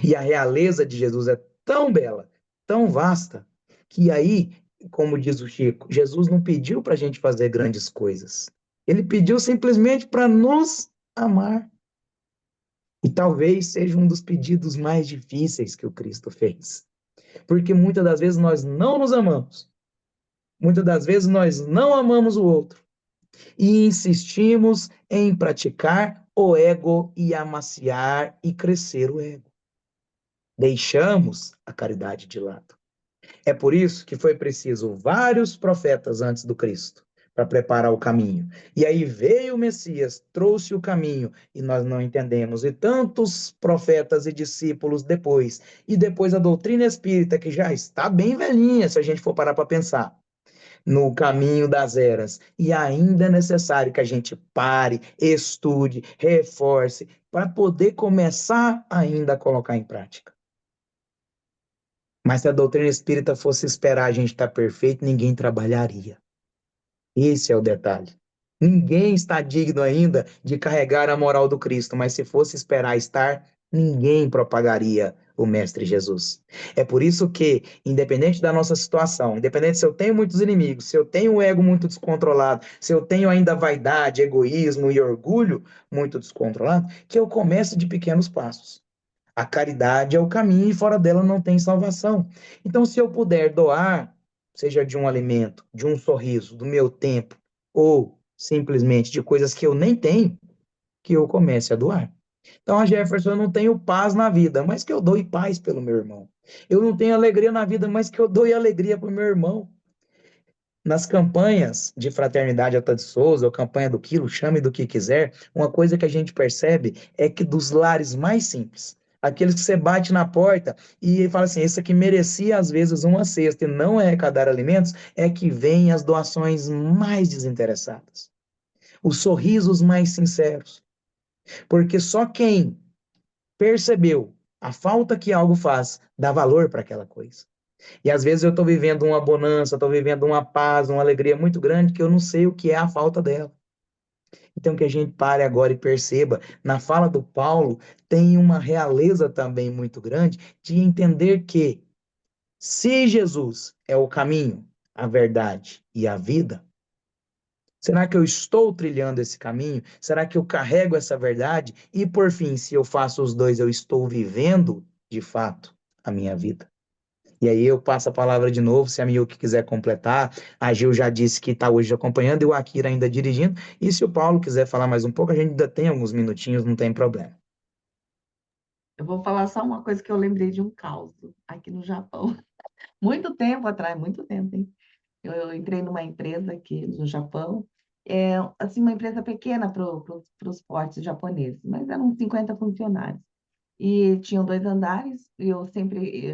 E a realeza de Jesus é tão bela, tão vasta, que aí, como diz o Chico, Jesus não pediu para a gente fazer grandes coisas. Ele pediu simplesmente para nos amar. E talvez seja um dos pedidos mais difíceis que o Cristo fez. Porque muitas das vezes nós não nos amamos. Muitas das vezes nós não amamos o outro. e insistimos em praticar o ego e amaciar e crescer o ego. Deixamos a caridade de lado. É por isso que foi preciso vários profetas antes do Cristo para preparar o caminho. E aí veio o Messias, trouxe o caminho e nós não entendemos. E tantos profetas e discípulos depois. E depois a doutrina espírita, que já está bem velhinha, se a gente for parar para pensar no caminho das eras. E ainda é necessário que a gente pare, estude, reforce, para poder começar ainda a colocar em prática. Mas se a doutrina espírita fosse esperar a gente estar perfeito, ninguém trabalharia. Esse é o detalhe. Ninguém está digno ainda de carregar a moral do Cristo, mas se fosse esperar estar, ninguém propagaria o Mestre Jesus. É por isso que, independente da nossa situação, independente se eu tenho muitos inimigos, se eu tenho o ego muito descontrolado, se eu tenho ainda vaidade, egoísmo e orgulho muito descontrolado, que eu comece de pequenos passos. A caridade é o caminho e fora dela não tem salvação. Então, se eu puder doar, seja de um alimento, de um sorriso, do meu tempo, ou simplesmente de coisas que eu nem tenho, que eu comece a doar. Então, a Jefferson, eu não tenho paz na vida, mas que eu doe paz pelo meu irmão. Eu não tenho alegria na vida, mas que eu doe alegria para o meu irmão. Nas campanhas de Fraternidade Alta de Souza, ou campanha do quilo, chame do que quiser, uma coisa que a gente percebe é que dos lares mais simples, aqueles que você bate na porta e fala assim, esse aqui merecia às vezes uma cesta e não é arrecadar alimentos, é que vem as doações mais desinteressadas, os sorrisos mais sinceros, porque só quem percebeu a falta que algo faz dá valor para aquela coisa. E às vezes eu estou vivendo uma bonança, estou vivendo uma paz, uma alegria muito grande que eu não sei o que é a falta dela. Então que a gente pare agora e perceba, na fala do Paulo tem uma realeza também muito grande de entender que se Jesus é o caminho, a verdade e a vida, será que eu estou trilhando esse caminho? Será que eu carrego essa verdade? E por fim, se eu faço os dois, eu estou vivendo de fato a minha vida? E aí eu passo a palavra de novo, se a Miyuki quiser completar. A Gil já disse que está hoje acompanhando e o Akira ainda dirigindo. E se o Paulo quiser falar mais um pouco, a gente ainda tem alguns minutinhos, não tem problema. Eu vou falar só uma coisa que eu lembrei de um caos aqui no Japão. Muito tempo atrás, muito tempo, hein? Eu entrei numa empresa aqui no Japão, assim, uma empresa pequena para os portos japoneses, mas eram 50 funcionários. E tinham 2 andares, e eu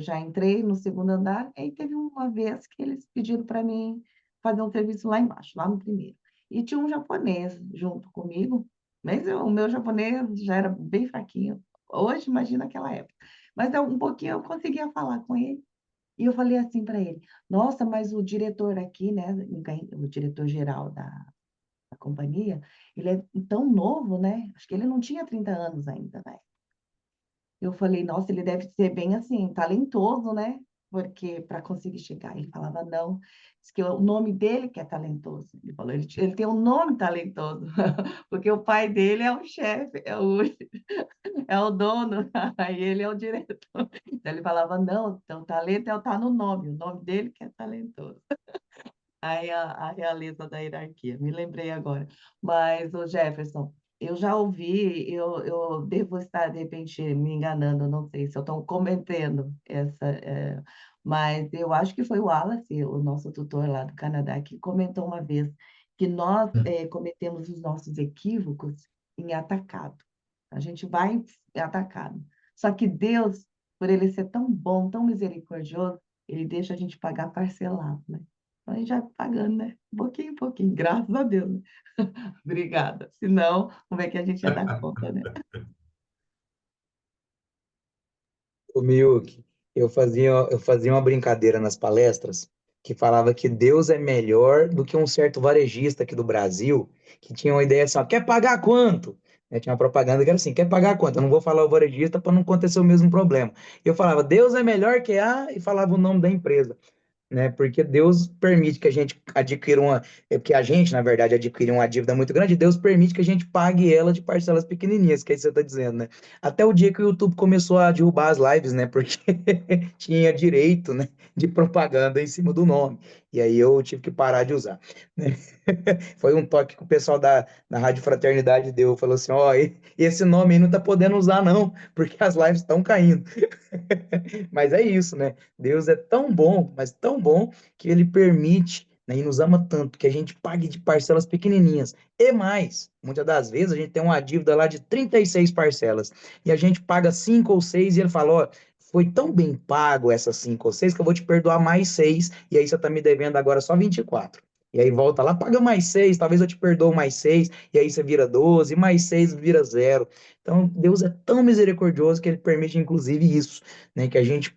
já entrei no segundo andar, e aí teve uma vez que eles pediram para mim fazer um serviço lá embaixo, lá no primeiro. E tinha um japonês junto comigo, mas o meu japonês já era bem fraquinho. Hoje, imagina aquela época. Mas um pouquinho eu conseguia falar com ele. E eu falei assim para ele: Nossa, mas o diretor aqui, né, o diretor geral da companhia, ele é tão novo, né? Acho que ele não tinha 30 anos ainda, né? Eu falei: Nossa, ele deve ser bem assim, talentoso, né? Porque para conseguir chegar, ele falava: Não, diz que o nome dele que é talentoso. Ele falou: Ele tem um nome talentoso, porque o pai dele é o chefe, é o dono, aí ele é o diretor. Então ele falava: Não, então o talento tá no nome, o nome dele que é talentoso. Aí a realeza da hierarquia, me lembrei agora. Mas, o Jefferson, eu já ouvi, eu devo estar, de repente, me enganando, não sei se eu estou cometendo mas eu acho que foi o Wallace, o nosso tutor lá do Canadá, que comentou uma vez que nós cometemos os nossos equívocos em atacado. A gente vai em atacado. Só que Deus, por ele ser tão bom, tão misericordioso, ele deixa a gente pagar parcelado, né? Então, a gente já tá pagando, né? Pouquinho em pouquinho, graças a Deus, né? Obrigada. Senão, como é que a gente ia dar conta, né? O Miyuki, eu fazia uma brincadeira nas palestras que falava que Deus é melhor do que um certo varejista aqui do Brasil, que tinha uma ideia assim, ó, quer pagar quanto? Tinha uma propaganda que era assim, quer pagar quanto? Eu não vou falar o varejista para não acontecer o mesmo problema. Eu falava, Deus é melhor que a, e falava o nome da empresa, né? Porque Deus permite que a gente adquira que a gente, na verdade, adquire uma dívida muito grande, Deus permite que a gente pague ela de parcelas pequenininhas, que é isso que você está dizendo, né? Até o dia que o YouTube começou a derrubar as lives, né? Porque tinha direito, né, de propaganda em cima do nome. e aí eu tive que parar de usar, né? Foi um toque que o pessoal da Rádio Fraternidade deu, falou assim, ó, esse nome aí não tá podendo usar não, porque as lives estão caindo. Mas é isso, né? Deus é tão bom, mas tão bom, que ele permite, né, e nos ama tanto, que a gente pague de parcelas pequenininhas. E mais, muitas das vezes a gente tem uma dívida lá de 36 parcelas, e a gente paga 5 ou 6 e ele fala, ó, foi tão bem pago essas 5 ou 6 que eu vou te perdoar mais 6 e aí você tá me devendo agora só 24. E aí volta lá, paga mais 6, talvez eu te perdoo mais 6 e aí você vira 12 mais 6 vira zero. Então, Deus é tão misericordioso que ele permite, inclusive, isso, né? Que a gente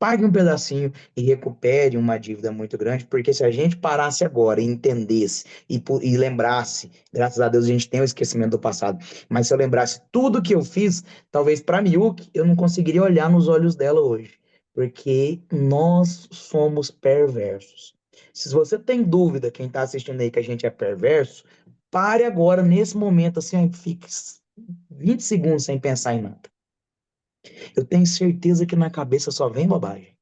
pague um pedacinho e recupere uma dívida muito grande, porque se a gente parasse agora e entendesse e lembrasse, graças a Deus a gente tem o esquecimento do passado, mas se eu lembrasse tudo que eu fiz, talvez para Miúque eu não conseguiria olhar nos olhos dela hoje, porque nós somos perversos. Se você tem dúvida, quem está assistindo aí, que a gente é perverso, pare agora, nesse momento, assim, fique 20 segundos sem pensar em nada. Eu tenho certeza que na cabeça só vem bobagem.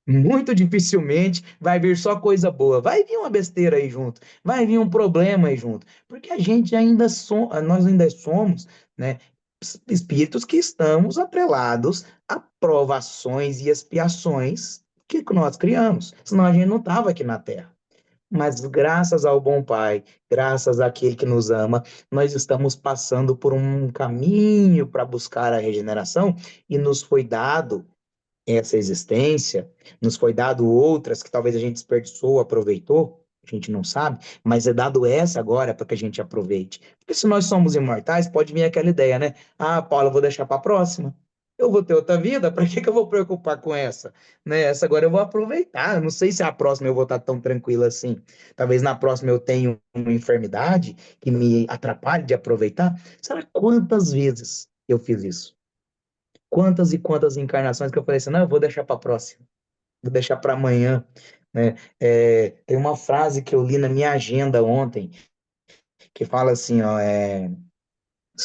Muito dificilmente vai vir só coisa boa. Vai vir uma besteira aí junto, vai vir um problema aí junto, porque a gente ainda nós ainda somos, né, espíritos que estamos atrelados a provações e expiações que nós criamos. Senão a gente não estava aqui na Terra. Mas graças ao bom Pai, graças àquele que nos ama, nós estamos passando por um caminho para buscar a regeneração e nos foi dado essa existência, nos foi dado outras que talvez a gente desperdiçou, aproveitou, a gente não sabe, mas é dado essa agora para que a gente aproveite. Porque se nós somos imortais, pode vir aquela ideia, né? Ah, Paulo, eu vou deixar para a próxima. Eu vou ter outra vida, para que que eu vou preocupar com essa? Né? Essa agora eu vou aproveitar. Eu não sei se a próxima eu vou estar tão tranquilo assim. Talvez na próxima eu tenha uma enfermidade que me atrapalhe de aproveitar. Será quantas vezes eu fiz isso? Quantas e quantas encarnações que eu falei assim, não, eu vou deixar para a próxima, vou deixar para amanhã, né? Tem uma frase que eu li na minha agenda ontem, que fala assim, ó,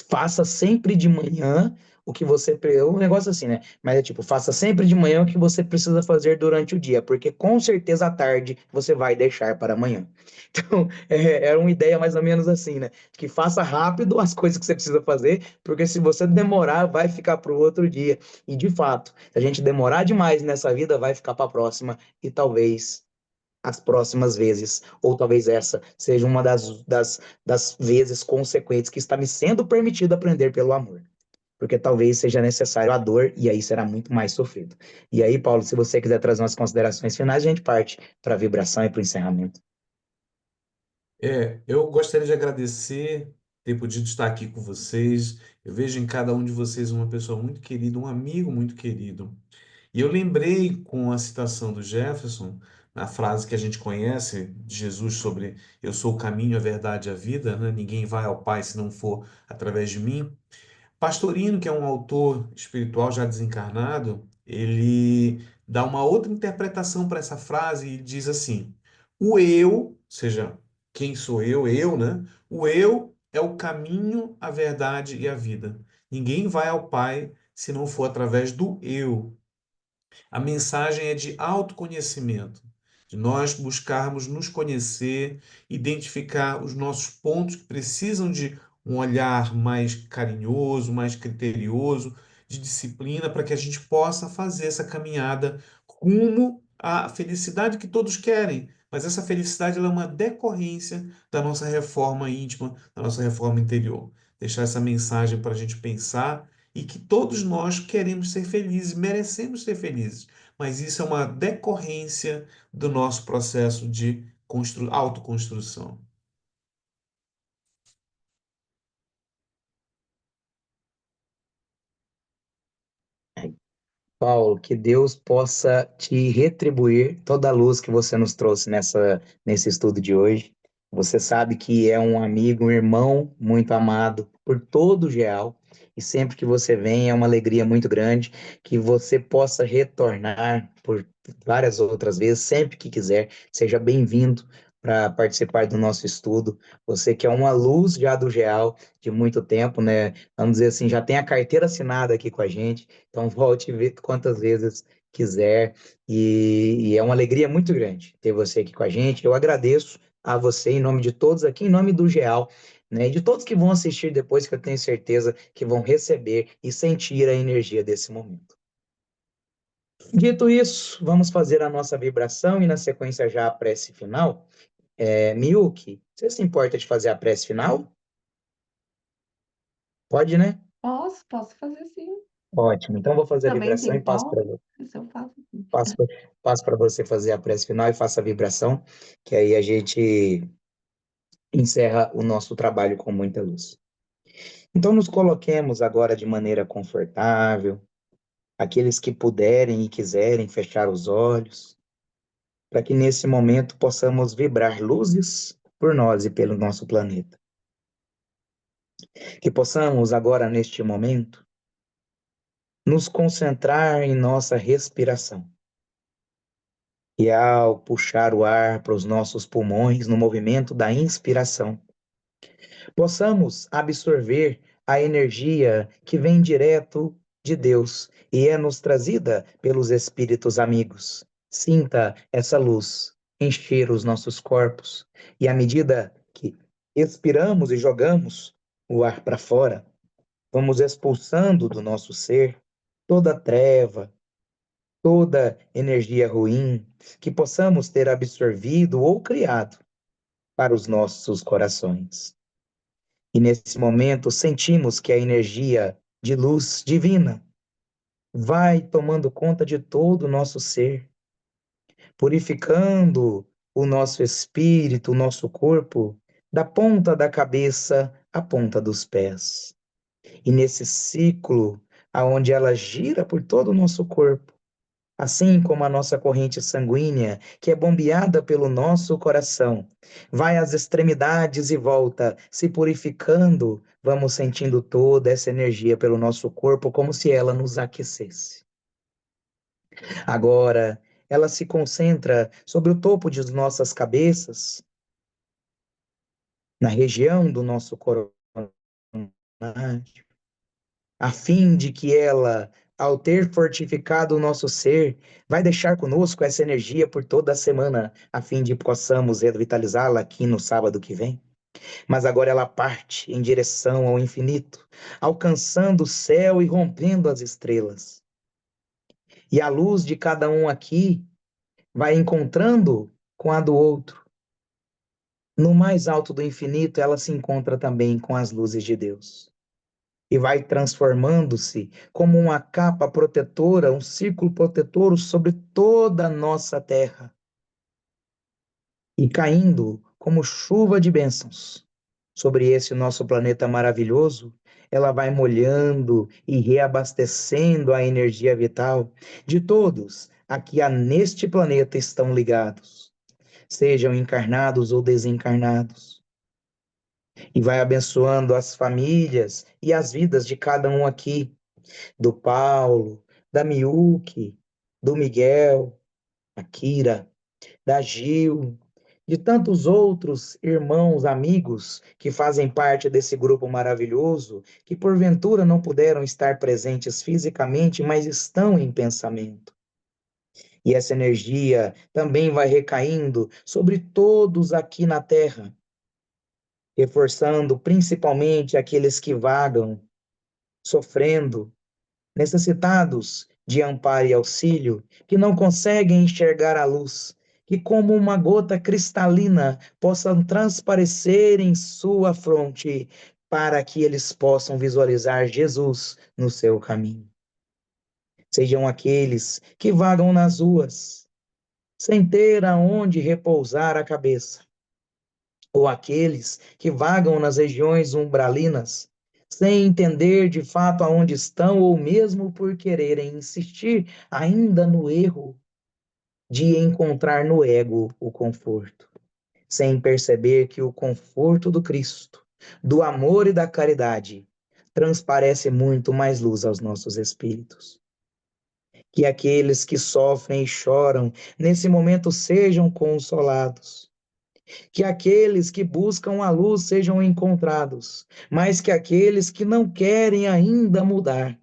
faça sempre de manhã o que você. Um negócio assim, né? Mas é tipo, faça sempre de manhã o que você precisa fazer durante o dia, porque com certeza à tarde você vai deixar para amanhã. Então, era uma ideia mais ou menos assim, né? Que faça rápido as coisas que você precisa fazer, porque se você demorar, vai ficar para o outro dia. E de fato, se a gente demorar demais nessa vida, vai ficar para a próxima e talvez as próximas vezes, ou talvez essa seja uma das vezes consequentes que está me sendo permitido aprender pelo amor. Porque talvez seja necessário a dor e aí será muito mais sofrido. E aí, Paulo, se você quiser trazer umas considerações finais, a gente parte para a vibração e para o encerramento. Eu gostaria de agradecer ter podido estar aqui com vocês. Eu vejo em cada um de vocês uma pessoa muito querida, um amigo muito querido. E eu lembrei com a citação do Jefferson, na frase que a gente conhece de Jesus sobre eu sou o caminho, a verdade e a vida, né? Ninguém vai ao Pai se não for através de mim. Pastorino, que é um autor espiritual já desencarnado, ele dá uma outra interpretação para essa frase e diz assim: o eu, ou seja, quem sou eu, né? O eu é o caminho, a verdade e a vida. Ninguém vai ao Pai se não for através do eu. A mensagem é de autoconhecimento, de nós buscarmos nos conhecer, identificar os nossos pontos que precisam de um olhar mais carinhoso, mais criterioso, de disciplina, para que a gente possa fazer essa caminhada rumo à felicidade que todos querem. Mas essa felicidade ela é uma decorrência da nossa reforma íntima, da nossa reforma interior. Deixar essa mensagem para a gente pensar e que todos nós queremos ser felizes, merecemos ser felizes, mas isso é uma decorrência do nosso processo de autoconstrução. Paulo, que Deus possa te retribuir toda a luz que você nos trouxe nesse estudo de hoje. Você sabe que é um amigo, um irmão muito amado por todo o Geal, e sempre que você vem é uma alegria muito grande que você possa retornar por várias outras vezes, sempre que quiser. Seja bem-vindo. para participar do nosso estudo. Você que é uma luz já do GEAL de muito tempo, né? Vamos dizer assim, já tem a carteira assinada aqui com a gente, então volte quantas vezes quiser. E é uma alegria muito grande ter você aqui com a gente. Eu agradeço a você em nome de todos aqui, em nome do GEAL, né? E de todos que vão assistir depois, que eu tenho certeza que vão receber e sentir a energia desse momento. Dito isso, vamos fazer a nossa vibração e na sequência já a prece final. Miyuki, você se importa de fazer a prece final? Pode, né? Posso fazer sim. Ótimo. Então vou fazer a Também vibração tem e passo para pó, você. isso eu faço sim. Passo, passo para você fazer a prece final e faça a vibração, que aí a gente encerra o nosso trabalho com muita luz. Então nos coloquemos agora de maneira confortável, aqueles que puderem e quiserem fechar os olhos, para que nesse momento possamos vibrar luzes por nós e pelo nosso planeta. Que possamos agora, neste momento, nos concentrar em nossa respiração. E ao puxar o ar para os nossos pulmões no movimento da inspiração, possamos absorver a energia que vem direto de Deus e é nos trazida pelos espíritos amigos. Sinta essa luz encher os nossos corpos e à medida que expiramos e jogamos o ar para fora, vamos expulsando do nosso ser toda treva, toda energia ruim que possamos ter absorvido ou criado para os nossos corações. E nesse momento sentimos que a energia de luz divina vai tomando conta de todo o nosso ser, purificando o nosso espírito, o nosso corpo, da ponta da cabeça à ponta dos pés. E nesse ciclo, aonde ela gira por todo o nosso corpo, assim como a nossa corrente sanguínea, que é bombeada pelo nosso coração, vai às extremidades e volta, se purificando, vamos sentindo toda essa energia pelo nosso corpo, como se ela nos aquecesse. Agora, ela se concentra sobre o topo de nossas cabeças, na região do nosso coração, a fim de que ela, ao ter fortificado o nosso ser, vai deixar conosco essa energia por toda a semana, a fim de que possamos revitalizá-la aqui no sábado que vem. Mas agora ela parte em direção ao infinito, alcançando o céu e rompendo as estrelas. E a luz de cada um aqui vai encontrando com a do outro. No mais alto do infinito, ela se encontra também com as luzes de Deus. E vai transformando-se como uma capa protetora, um círculo protetor sobre toda a nossa terra, e caindo como chuva de bênçãos sobre esse nosso planeta maravilhoso. Ela vai molhando e reabastecendo a energia vital de todos a que neste planeta estão ligados, sejam encarnados ou desencarnados, e vai abençoando as famílias e as vidas de cada um aqui, do Paulo, da Miuque, do Miguel, da Kira, da Gil, de tantos outros irmãos, amigos que fazem parte desse grupo maravilhoso, que porventura não puderam estar presentes fisicamente, mas estão em pensamento. E essa energia também vai recaindo sobre todos aqui na Terra, reforçando principalmente aqueles que vagam, sofrendo, necessitados de amparo e auxílio, que não conseguem enxergar a luz, que como uma gota cristalina possam transparecer em sua fronte, para que eles possam visualizar Jesus no seu caminho. Sejam aqueles que vagam nas ruas, sem ter aonde repousar a cabeça, ou aqueles que vagam nas regiões umbralinas, sem entender de fato aonde estão, ou mesmo por quererem insistir ainda no erro de encontrar no ego o conforto, sem perceber que o conforto do Cristo, do amor e da caridade, transparece muito mais luz aos nossos espíritos. Que aqueles que sofrem e choram nesse momento sejam consolados, Que aqueles que buscam a luz sejam encontrados, mas que aqueles que não querem ainda mudar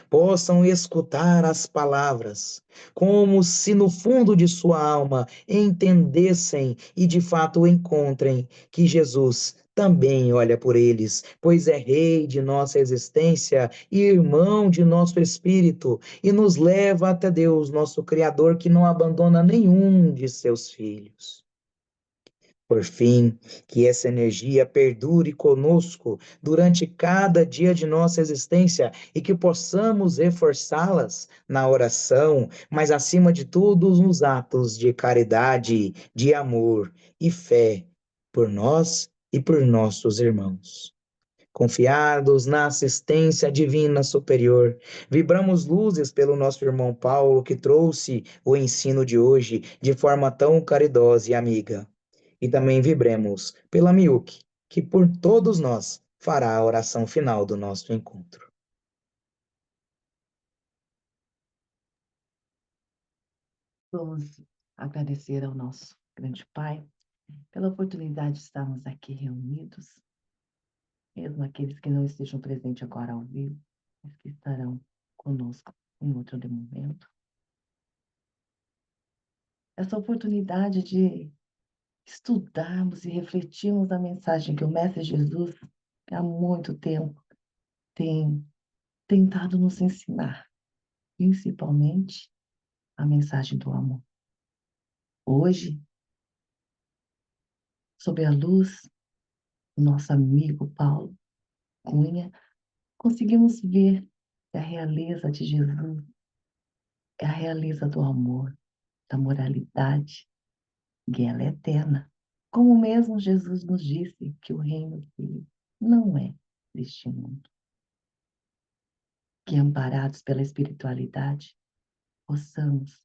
possam escutar as palavras, como se no fundo de sua alma entendessem e de fato encontrem que Jesus também olha por eles, pois é Rei de nossa existência e irmão de nosso espírito, e nos leva até Deus, nosso Criador, que não abandona nenhum de seus filhos. Por fim, que essa energia perdure conosco durante cada dia de nossa existência e que possamos reforçá-las na oração, mas acima de tudo nos atos de caridade, de amor e fé por nós e por nossos irmãos. Confiados na assistência divina superior, vibramos luzes pelo nosso irmão Paulo, que trouxe o ensino de hoje de forma tão caridosa e amiga. E também vibremos pela Miuque, que por todos nós fará a oração final do nosso encontro. Vamos agradecer ao nosso grande Pai pela oportunidade de estarmos aqui reunidos, mesmo aqueles que não estejam presentes agora ao vivo, mas que estarão conosco em outro momento. Essa oportunidade de estudarmos e refletirmos a mensagem que o Mestre Jesus, há muito tempo, tem tentado nos ensinar, principalmente a mensagem do amor. Hoje, sob a luz do nosso amigo Paulo Cunha, conseguimos ver que a realeza de Jesus é a realeza do amor, da moralidade, e ela é eterna. Como mesmo Jesus nos disse que o reino dele não é deste mundo. Que amparados pela espiritualidade, possamos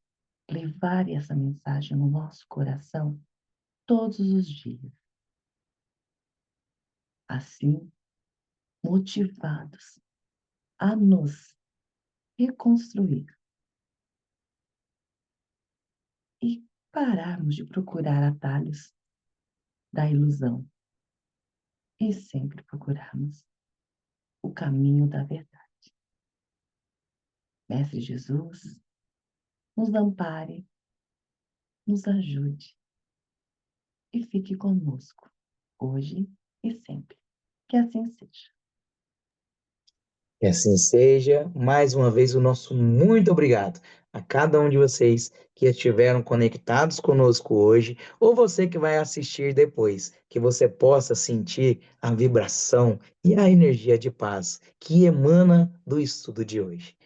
levar essa mensagem no nosso coração todos os dias. Assim, motivados a nos reconstruir e pararmos de procurar atalhos da ilusão e sempre procurarmos o caminho da verdade. Mestre Jesus, nos ampare, nos ajude e fique conosco, hoje e sempre. Que assim seja. Que assim seja. Mais uma vez, o nosso muito obrigado a cada um de vocês que estiveram conectados conosco hoje, ou você que vai assistir depois, que você possa sentir a vibração e a energia de paz que emana do estudo de hoje.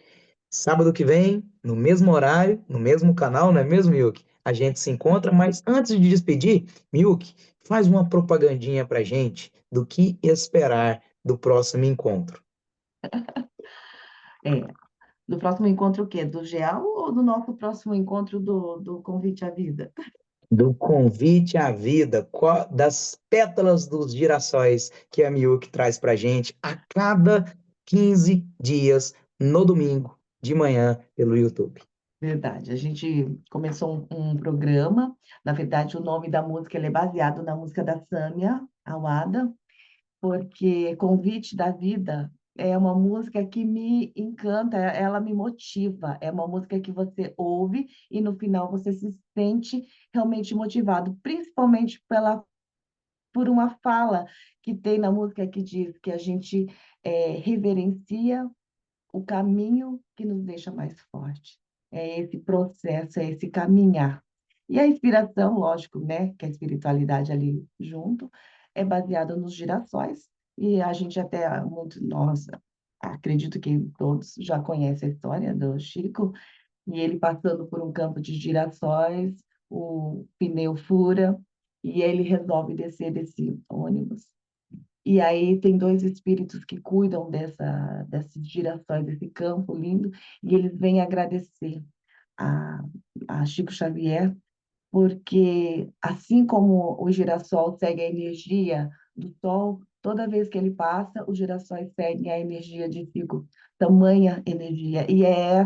Sábado que vem, no mesmo horário, no mesmo canal, não é mesmo, Miyuki? A gente se encontra, mas antes de despedir, Miyuki, faz uma propagandinha pra gente do que esperar do próximo encontro. É, do próximo encontro o quê? Do GEAL ou do nosso próximo encontro do Convite à Vida? Do convite à vida, das pétalas dos girassóis que a Miyuki traz pra gente a cada 15 dias, no domingo, de manhã, pelo YouTube. Verdade. A gente começou um programa. Na verdade, o nome da música ele é baseado na música da Sâmia Awada, porque Convite da Vida é uma música que me encanta, ela me motiva. É uma música que você ouve e no final você se sente realmente motivado, principalmente por uma fala que tem na música que diz que a gente reverencia o caminho que nos deixa mais forte. É esse processo, é esse caminhar. E a inspiração, lógico, né, que a espiritualidade ali junto, é baseada nos girassóis. E a gente até, muito, nossa, acredito que todos já conhecem a história do Chico, e ele passando por um campo de girassóis, o pneu fura, e ele resolve descer desse ônibus. E aí tem dois espíritos que cuidam desses girassóis, desse campo lindo, e eles vêm agradecer a, a Chico Xavier, porque assim como o girassol segue a energia do Sol, toda vez que ele passa, os girassóis seguem a energia de Chico, tamanha energia. E é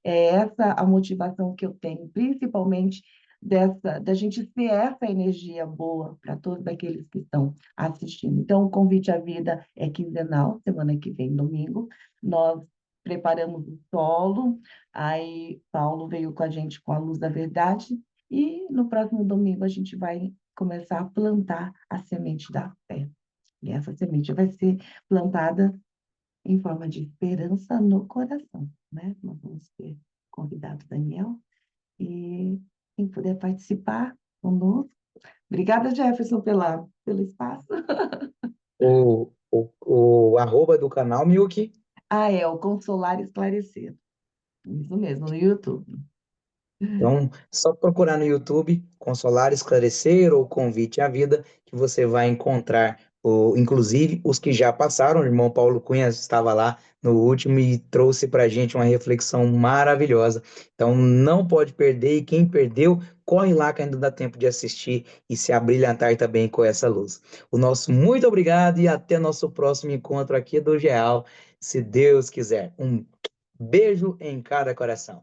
essa a motivação que eu tenho, principalmente da gente ser essa energia boa para todos aqueles que estão assistindo. Então, o convite à vida é quinzenal, semana que vem, domingo. Nós preparamos o solo, aí Paulo veio com a gente com a luz da verdade, e no próximo domingo a gente vai começar a plantar a semente da fé. E essa semente vai ser plantada em forma de esperança no coração, né? Nós vamos ter convidado Daniel e quem puder participar conosco. Obrigada, Jefferson, pelo espaço. O arroba do canal, Milk. Ah, é, o Consolar Esclarecer. Isso mesmo, no YouTube. Então, só procurar no YouTube Consolar Esclarecer ou Convite à Vida, que você vai encontrar, inclusive, os que já passaram. O irmão Paulo Cunha estava lá no último e trouxe para a gente uma reflexão maravilhosa. Então, não pode perder, e quem perdeu, corre lá que ainda dá tempo de assistir e se abrilhantar também com essa luz. O nosso muito obrigado e até nosso próximo encontro aqui do GEAL, se Deus quiser. Um beijo em cada coração.